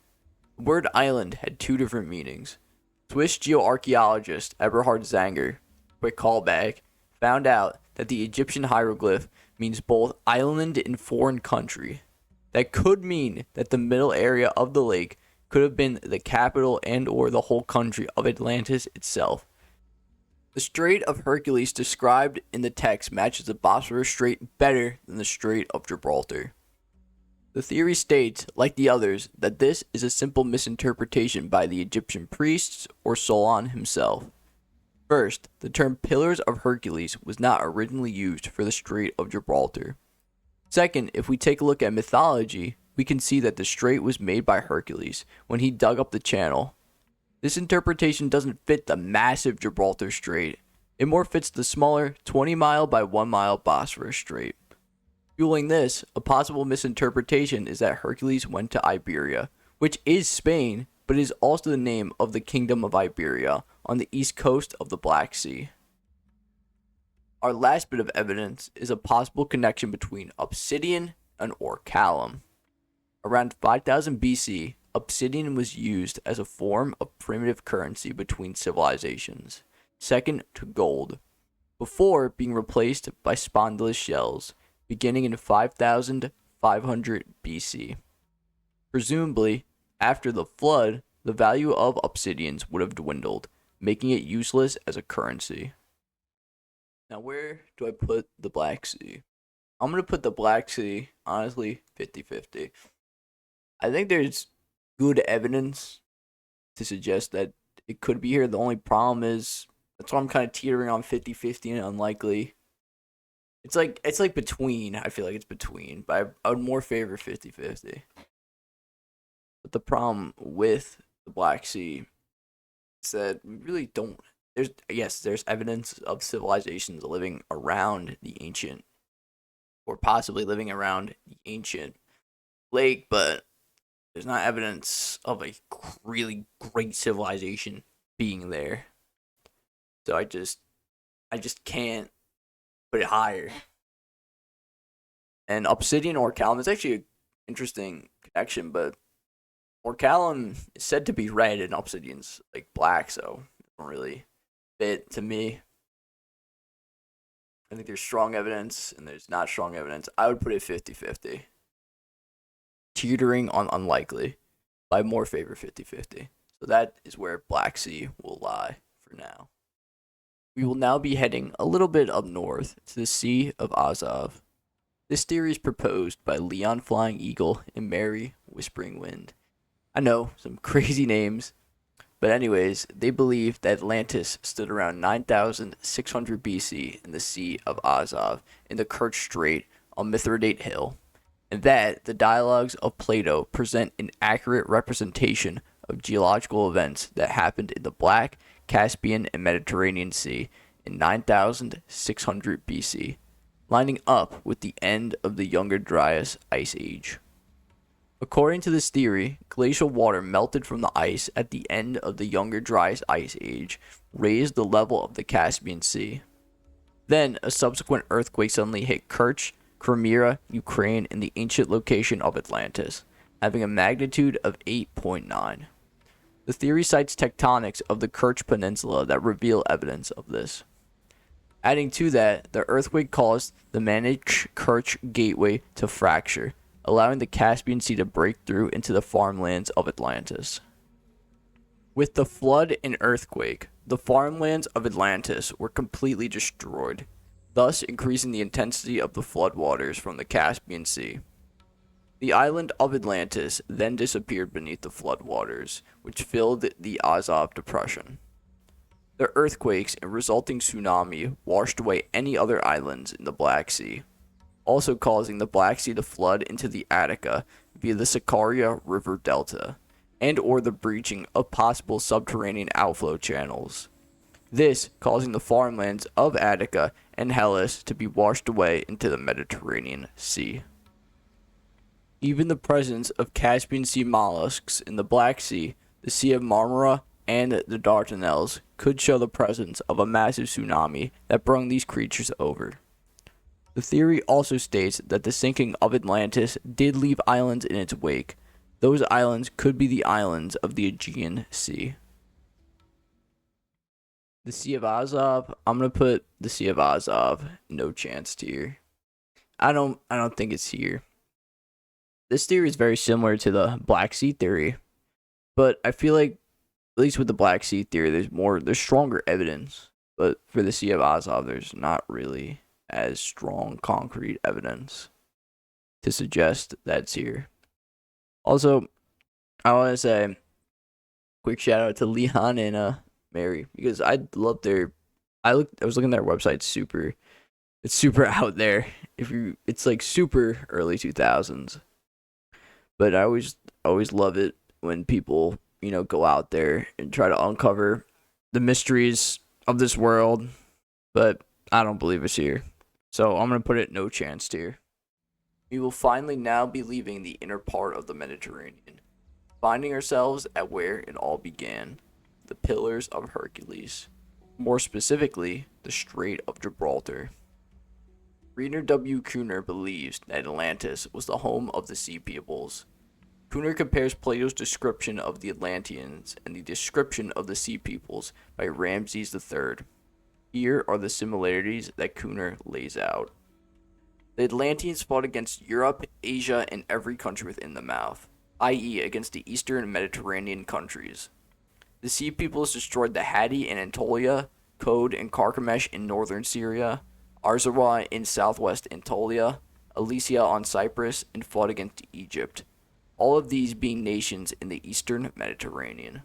The word island had two different meanings. Swiss geoarchaeologist Eberhard Zanger, quick callback, found out that the Egyptian hieroglyph means both island and foreign country. That could mean that the middle area of the lake could have been the capital and or the whole country of Atlantis itself. The Strait of Hercules described in the text matches the Bosphorus Strait better than the Strait of Gibraltar. The theory states, like the others, that this is a simple misinterpretation by the Egyptian priests or Solon himself. First, the term Pillars of Hercules was not originally used for the Strait of Gibraltar. Second, if we take a look at mythology, we can see that the strait was made by Hercules when he dug up the channel. This interpretation doesn't fit the massive Gibraltar Strait. It more fits the smaller 20-mile by 1-mile Bosphorus Strait. Fueling this, a possible misinterpretation is that Hercules went to Iberia, which is Spain, but is also the name of the Kingdom of Iberia on the east coast of the Black Sea. Our last bit of evidence is a possible connection between obsidian and orichalcum. Around 5000 BC, obsidian was used as a form of primitive currency between civilizations, second to gold, before being replaced by spondylus shells, beginning in 5500 BC. Presumably, after the flood, the value of obsidians would have dwindled, making it useless as a currency. Now, where do I put the Black Sea? I'm going to put the Black Sea, honestly, 50-50. I think there's good evidence to suggest that it could be here. The only problem is, that's why I'm kind of teetering on 50-50 and unlikely. It's like between. I feel like it's between, but I would more favor 50-50. But the problem with the Black Sea is that we really don't. There's evidence of civilizations living around the ancient, or possibly living around the ancient lake, but there's not evidence of a really great civilization being there. So I just can't put it higher. And obsidian orichalcum is actually an interesting connection, but orichalcum is said to be red and obsidian's like black, so it doesn't really fit to me. I think there's strong evidence and there's not strong evidence. I would put it 50-50. Teetering on unlikely, but I more favor 50-50. So that is where Black Sea will lie for now. We will now be heading a little bit up north to the Sea of Azov. This theory is proposed by Leon Flying Eagle and Mary Whispering Wind. I know, some crazy names, but anyways, they believe that Atlantis stood around 9600 BC in the Sea of Azov in the Kerch Strait on Mithridate Hill, and that the dialogues of Plato present an accurate representation of geological events that happened in the Black, Caspian, and Mediterranean Sea in 9600 BC, lining up with the end of the Younger Dryas Ice Age. According to this theory, glacial water melted from the ice at the end of the Younger Dryas Ice Age, raised the level of the Caspian Sea. Then, a subsequent earthquake suddenly hit Kerch, Crimea, Ukraine, in the ancient location of Atlantis, having a magnitude of 8.9. The theory cites tectonics of the Kerch Peninsula that reveal evidence of this. Adding to that, the earthquake caused the Manich-Kerch Gateway to fracture, allowing the Caspian Sea to break through into the farmlands of Atlantis. With the flood and earthquake, the farmlands of Atlantis were completely destroyed, thus increasing the intensity of the floodwaters from the Caspian Sea. The island of Atlantis then disappeared beneath the floodwaters, which filled the Azov Depression. The earthquakes and resulting tsunami washed away any other islands in the Black Sea, also causing the Black Sea to flood into the Attica via the Sakarya River Delta, and or the breaching of possible subterranean outflow channels. This causing the farmlands of Attica and Hellas to be washed away into the Mediterranean Sea. Even the presence of Caspian Sea mollusks in the Black Sea, the Sea of Marmara, and the Dardanelles could show the presence of a massive tsunami that brought these creatures over. The theory also states that the sinking of Atlantis did leave islands in its wake. Those islands could be the islands of the Aegean Sea. The Sea of Azov, I'm going to put the Sea of Azov no chance tier. I don't think it's here. This theory is very similar to the Black Sea theory, but I feel like, at least with the Black Sea theory, there's stronger evidence. But for the Sea of Azov, there's not really as strong concrete evidence to suggest that's here. Also, I want to say quick shout out to Leon and Mary, because I love their. I was looking at their website. It's super out there. It's like super early 2000s. But I always love it when people go out there and try to uncover the mysteries of this world, but I don't believe it's here. So I'm going to put it no chance tier. We will finally now be leaving the inner part of the Mediterranean, finding ourselves at where it all began, the Pillars of Hercules, more specifically, the Strait of Gibraltar. Rainer W. Kuhner believes that Atlantis was the home of the Sea Peoples. Kuhner compares Plato's description of the Atlanteans and the description of the Sea Peoples by Ramses III. Here are the similarities that Kuhner lays out. The Atlanteans fought against Europe, Asia, and every country within the mouth, i.e. against the eastern Mediterranean countries. The Sea Peoples destroyed the Hatti in Anatolia, Kode and Carchemish in northern Syria, Arzawa in southwest Anatolia, Elysia on Cyprus, and fought against Egypt, all of these being nations in the eastern Mediterranean.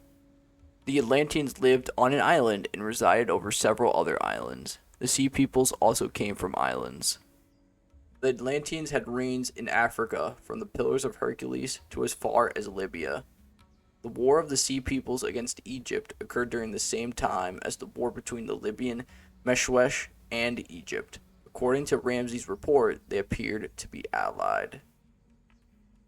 The Atlanteans lived on an island and resided over several other islands. The Sea Peoples also came from islands. The Atlanteans had reigns in Africa from the Pillars of Hercules to as far as Libya. The War of the Sea Peoples against Egypt occurred during the same time as the war between the Libyan Meshwesh and Egypt. According to Ramses' report, they appeared to be allied.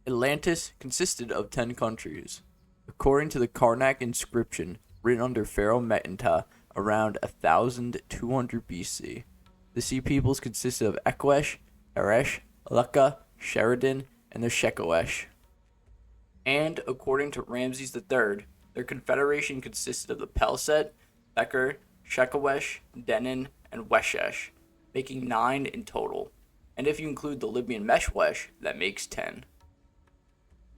Atlantis consisted of 10 countries. According to the Karnak inscription written under Pharaoh Metinta around 1200 BC, the Sea Peoples consisted of Ekwesh, Eresh, Lucca, Sheridan, and the Shekoesh. And according to Ramses III, their confederation consisted of the Pelset, Beker, Shekoesh, Denon, and Weshesh, making 9 in total. And if you include the Libyan Meshwesh, that makes 10.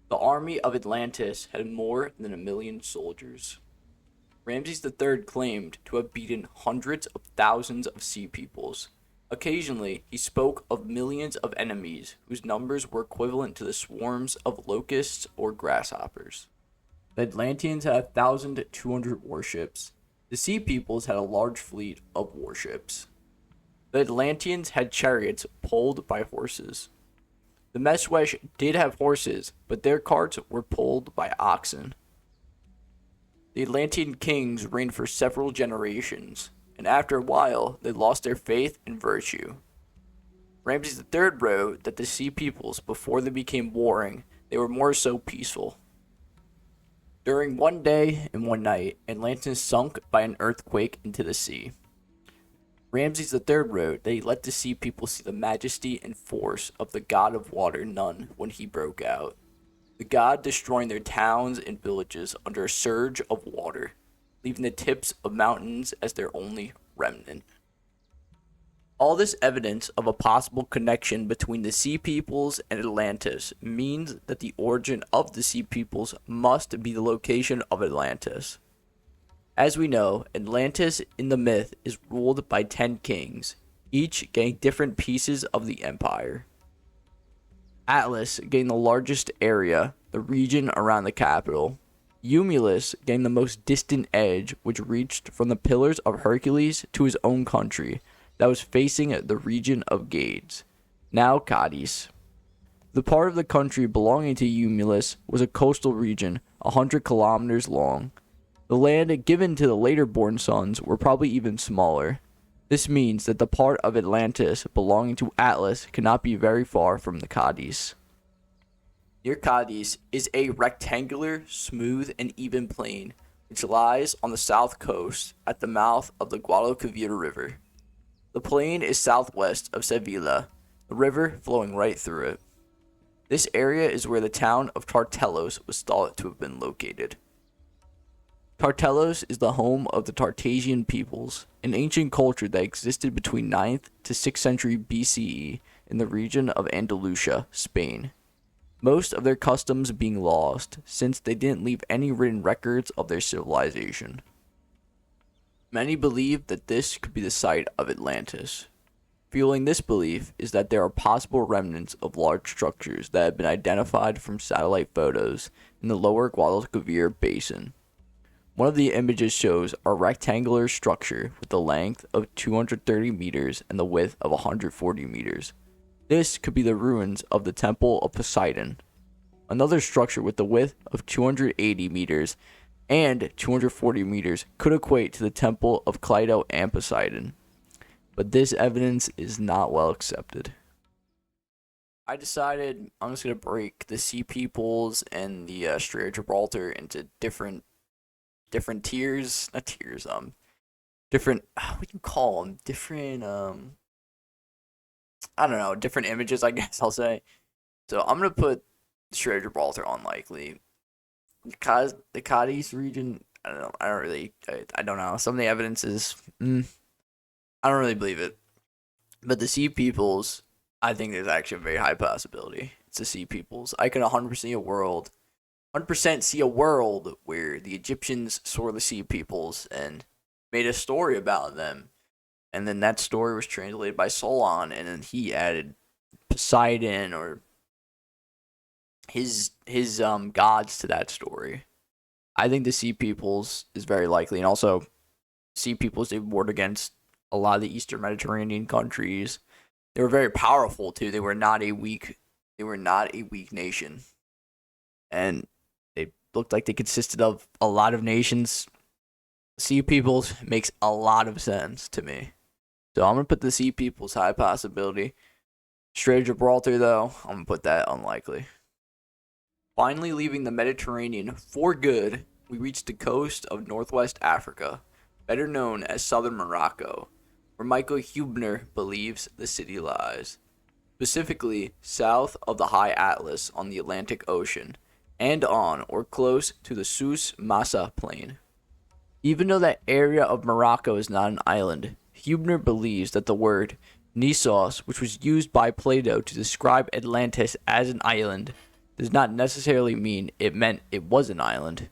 The army of Atlantis had more than 1 million soldiers. Ramses III claimed to have beaten hundreds of thousands of sea peoples. Occasionally, he spoke of millions of enemies whose numbers were equivalent to the swarms of locusts or grasshoppers. The Atlanteans had 1,200 warships. The Sea Peoples had a large fleet of warships. The Atlanteans had chariots pulled by horses. The Meshwesh did have horses, but their carts were pulled by oxen. The Atlantean kings reigned for several generations, and after a while, they lost their faith and virtue. Ramses III wrote that the Sea Peoples, before they became warring, they were more so peaceful. During one day and one night, Atlantis sunk by an earthquake into the sea. Ramses III wrote that he let the Sea People see the majesty and force of the god of water Nun when he broke out, the god destroying their towns and villages under a surge of water, leaving the tips of mountains as their only remnant. All this evidence of a possible connection between the Sea Peoples and Atlantis means that the origin of the Sea Peoples must be the location of Atlantis. As we know, Atlantis in the myth is ruled by 10 kings, each getting different pieces of the empire. Atlas getting the largest area, the region around the capital. Eumulus getting the most distant edge, which reached from the Pillars of Hercules to his own country, that was facing the region of Gades, now Cadiz. The part of the country belonging to Eumulus was a coastal region, 100 kilometers long. The land given to the later born sons were probably even smaller. This means that the part of Atlantis belonging to Atlas cannot be very far from the Cadiz. Near Cadiz is a rectangular, smooth, and even plain, which lies on the south coast at the mouth of the Guadalquivir River. The plain is southwest of Sevilla, the river flowing right through it. This area is where the town of Tartelos was thought to have been located. Tartelos is the home of the Tartessian peoples, an ancient culture that existed between 9th to 6th century BCE in the region of Andalusia, Spain. Most of their customs being lost, since they didn't leave any written records of their civilization. Many believe that this could be the site of Atlantis. Fueling this belief is that there are possible remnants of large structures that have been identified from satellite photos in the lower Guadalquivir basin. One of the images shows a rectangular structure with a length of 230 meters and the width of 140 meters. This could be the ruins of the Temple of Poseidon. Another structure with the width of 280 meters and 240 meters could equate to the Temple of Clito and Poseidon, but this evidence is not well accepted. I decided I'm just going to break the Sea Peoples and the Strait of Gibraltar into different tiers, not tiers, different, what do you call them? Different, I don't know, different images, I guess I'll say. So I'm going to put the Strait of Gibraltar unlikely. The Cadiz region, I don't know, I don't know. Some of the evidence is, I don't really believe it. But the Sea Peoples, I think there's actually a very high possibility. It's the Sea Peoples. I can 100% see a world where the Egyptians saw the Sea Peoples and made a story about them. And then that story was translated by Solon, and then he added Poseidon or his gods to that story. I think the Sea Peoples is very likely, and also Sea Peoples, they warred against a lot of the Eastern Mediterranean countries. They were very powerful too. They were not a weak nation, and they looked like they consisted of a lot of nations. Sea Peoples makes a lot of sense to me, so I'm gonna put the Sea Peoples high possibility. Strait of Gibraltar, though, I'm gonna put that unlikely. Finally, leaving the Mediterranean for good, we reached the coast of northwest Africa, better known as southern Morocco, where Michael Hübner believes the city lies, specifically south of the High Atlas on the Atlantic Ocean, and on or close to the Sus Massa Plain. Even though that area of Morocco is not an island, Hübner believes that the word Nissos, which was used by Plato to describe Atlantis as an island, does not necessarily mean it meant it was an island.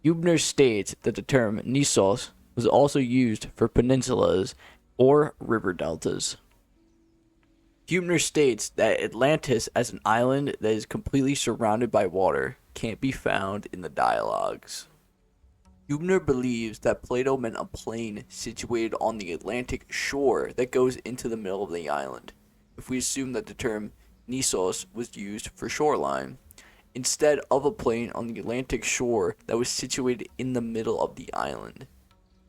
Hübner states that the term Nissos was also used for peninsulas or river deltas. Hübner states that Atlantis as an island that is completely surrounded by water can't be found in the dialogues. Hübner believes that Plato meant a plain situated on the Atlantic shore that goes into the middle of the island, if we assume that the term Nissos was used for shoreline, instead of a plain on the Atlantic shore that was situated in the middle of the island.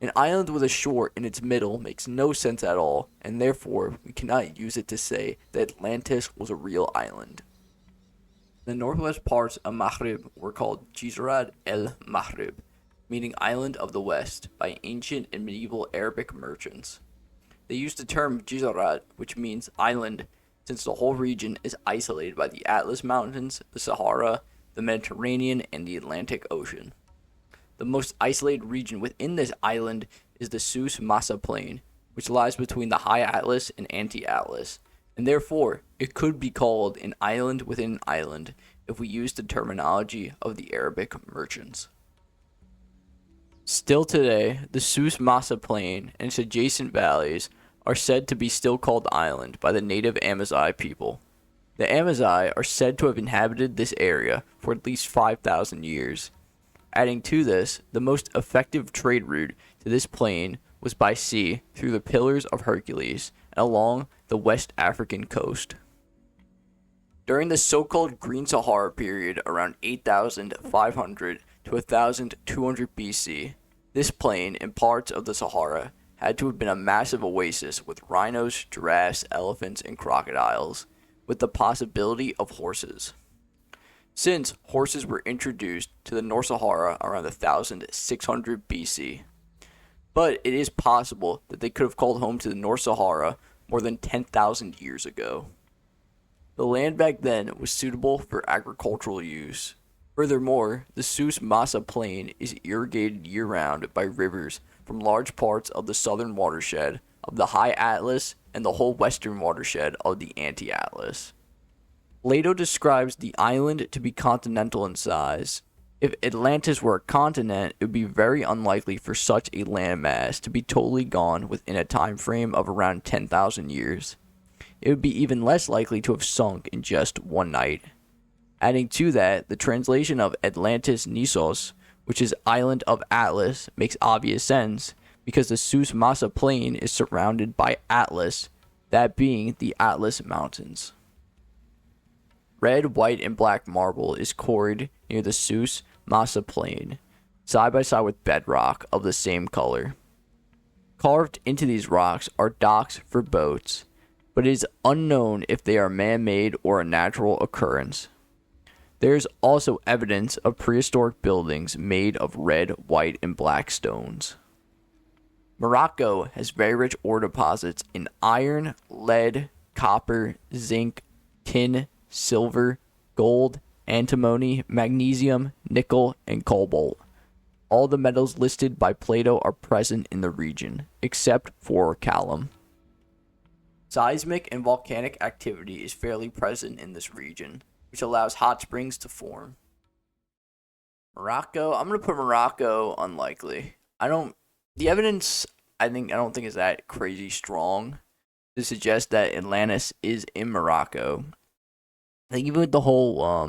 An island with a shore in its middle makes no sense at all, and therefore we cannot use it to say that Atlantis was a real island. The northwest parts of Maghreb were called Jizrat el-Maghreb, meaning island of the west, by ancient and medieval Arabic merchants. They used the term Jizrat, which means island, since the whole region is isolated by the Atlas Mountains, the Sahara, the Mediterranean, and the Atlantic Ocean. The most isolated region within this island is the Sus Massa Plain, which lies between the High Atlas and Anti-Atlas, and therefore it could be called an island within an island if we use the terminology of the Arabic merchants. Still today, the Sus Massa Plain and its adjacent valleys are said to be still called island by the native Amazigh people. The Amazigh are said to have inhabited this area for at least 5,000 years. Adding to this, the most effective trade route to this plain was by sea through the Pillars of Hercules and along the West African coast. During the so-called Green Sahara period around 8,500 to 1,200 BC, this plain and parts of the Sahara had to have been a massive oasis with rhinos, giraffes, elephants, and crocodiles, with the possibility of horses. Since horses were introduced to the North Sahara around 1,600 BC. But it is possible that they could have called home to the North Sahara more than 10,000 years ago. The land back then was suitable for agricultural use. Furthermore, the Sus Massa Plain is irrigated year-round by rivers from large parts of the southern watershed of the High Atlas and the whole western watershed of the Anti-Atlas. Plato describes the island to be continental in size. If Atlantis were a continent, it would be very unlikely for such a landmass to be totally gone within a time frame of around 10,000 years. It would be even less likely to have sunk in just one night. Adding to that, the translation of Atlantis Nissos, which is island of Atlas, makes obvious sense because the Sus Massa Plain is surrounded by Atlas, that being the Atlas Mountains. Red, white, and black marble is quarried near the Sus Massa Plain, side by side with bedrock of the same color. Carved into these rocks are docks for boats, but it is unknown if they are man-made or a natural occurrence. There is also evidence of prehistoric buildings made of red, white, and black stones. Morocco has very rich ore deposits in iron, lead, copper, zinc, tin, silver, gold, antimony, magnesium, nickel, and cobalt. All the metals listed by Plato are present in the region, except for callum. Seismic and volcanic activity is fairly present in this region, which allows hot springs to form. Morocco, I'm going to put Morocco unlikely. The evidence, I don't think is that crazy strong to suggest that Atlantis is in Morocco. I think even with the whole,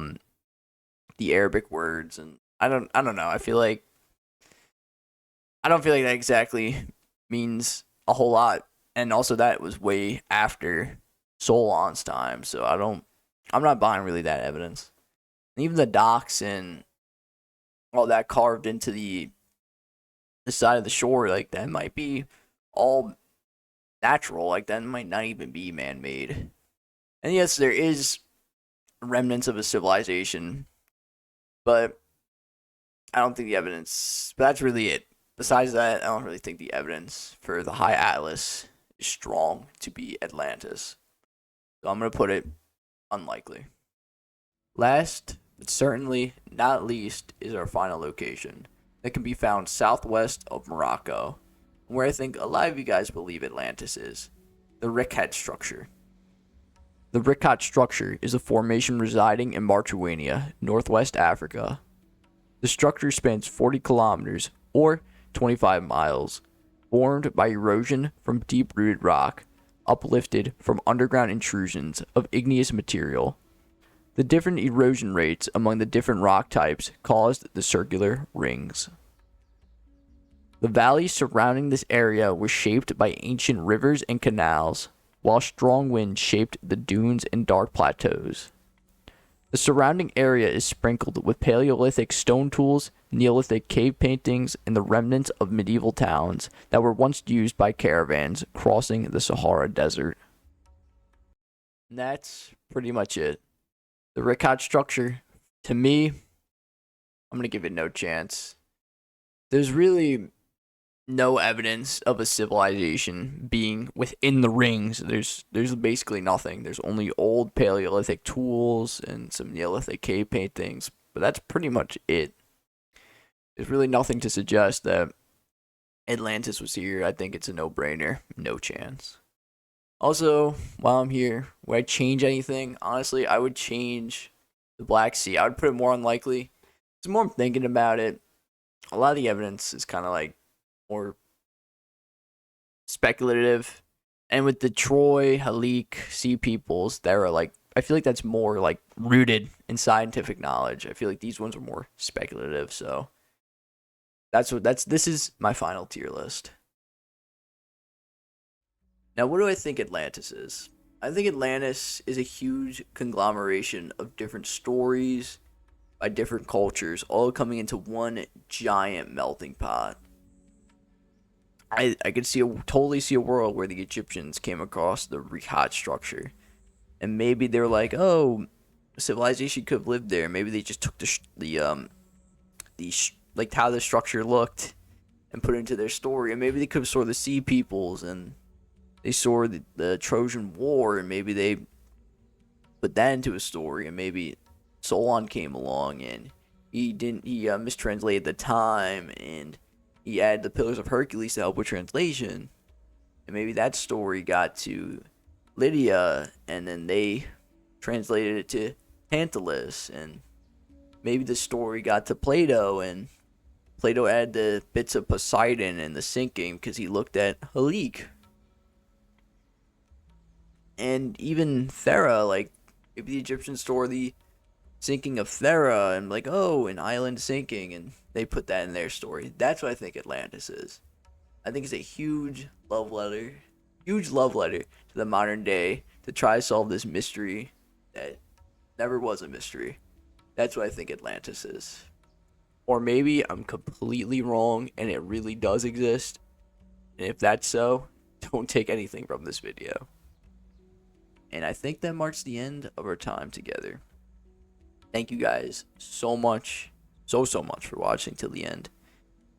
the Arabic words, and I don't know, I don't feel like that exactly means a whole lot. And also that was way after Solon's time, so I'm not buying really that evidence. And even the docks and all that carved into the side of the shore, like that might be all natural, like that might not even be man-made. And yes, there is remnants of a civilization, but I don't think the evidence, but that's really it. Besides that, I don't really think the evidence for the High Atlas is strong to be Atlantis. So I'm going to put it unlikely. Last, but certainly not least, is our final location that can be found southwest of Morocco, where I think a lot of you guys believe Atlantis is, the Richet Structure. The Richet Structure is a formation residing in Mauritania, northwest Africa. The structure spans 40 kilometers, or 25 miles, formed by erosion from deep-rooted rock, uplifted from underground intrusions of igneous material. The different erosion rates among the different rock types caused the circular rings. The valleys surrounding this area were shaped by ancient rivers and canals, while strong winds shaped the dunes and dark plateaus. The surrounding area is sprinkled with Paleolithic stone tools, Neolithic cave paintings, and the remnants of medieval towns that were once used by caravans crossing the Sahara Desert. And that's pretty much it. The Richet Structure, to me, I'm going to give it no chance. There's really no evidence of a civilization being within the rings. There's basically nothing. There's only old Paleolithic tools and some Neolithic cave paintings, but that's pretty much it. There's really nothing to suggest that Atlantis was here. I think it's a no-brainer. No chance. Also, while I'm here, would I change anything? Honestly, I would change the Black Sea. I would put it more unlikely. The more I'm thinking about it, a lot of the evidence is kind of like more speculative. And with the Troy, Helike, Sea Peoples, Thera, like, I feel like that's more like rooted in scientific knowledge. I feel like these ones are more speculative, so this is my final tier list. Now, what do I think Atlantis is? I think Atlantis is a huge conglomeration of different stories by different cultures, all coming into one giant melting pot. I could totally see a world where the Egyptians came across the Richet Structure, and maybe they were like, "Oh, civilization could have lived there." Maybe they just took like how the structure looked and put it into their story, and maybe they could have saw the Sea Peoples and they saw the Trojan War, and maybe they put that into a story, and maybe Solon came along and he mistranslated the time, and he added the Pillars of Hercules to help with translation, and maybe that story got to Lydia, and then they translated it to Tantalus, and maybe the story got to Plato, and Plato added the bits of Poseidon and the sinking because he looked at Helike. And even Thera, like, maybe the Egyptians saw the sinking of Thera and like, oh, an island sinking, and they put that in their story. That's what I think Atlantis is. I think it's a huge love letter to the modern day to try to solve this mystery that never was a mystery. That's what I think Atlantis is. Or maybe I'm completely wrong and it really does exist. And if that's so, don't take anything from this video. And I think that marks the end of our time together. Thank you guys so much, so much for watching till the end.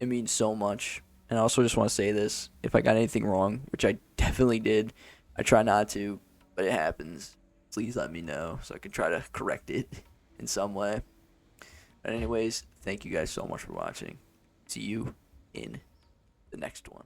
It means so much. And I also just want to say this. If I got anything wrong, which I definitely did, I try not to, but it happens. Please let me know so I can try to correct it in some way. But anyways, thank you guys so much for watching. See you in the next one.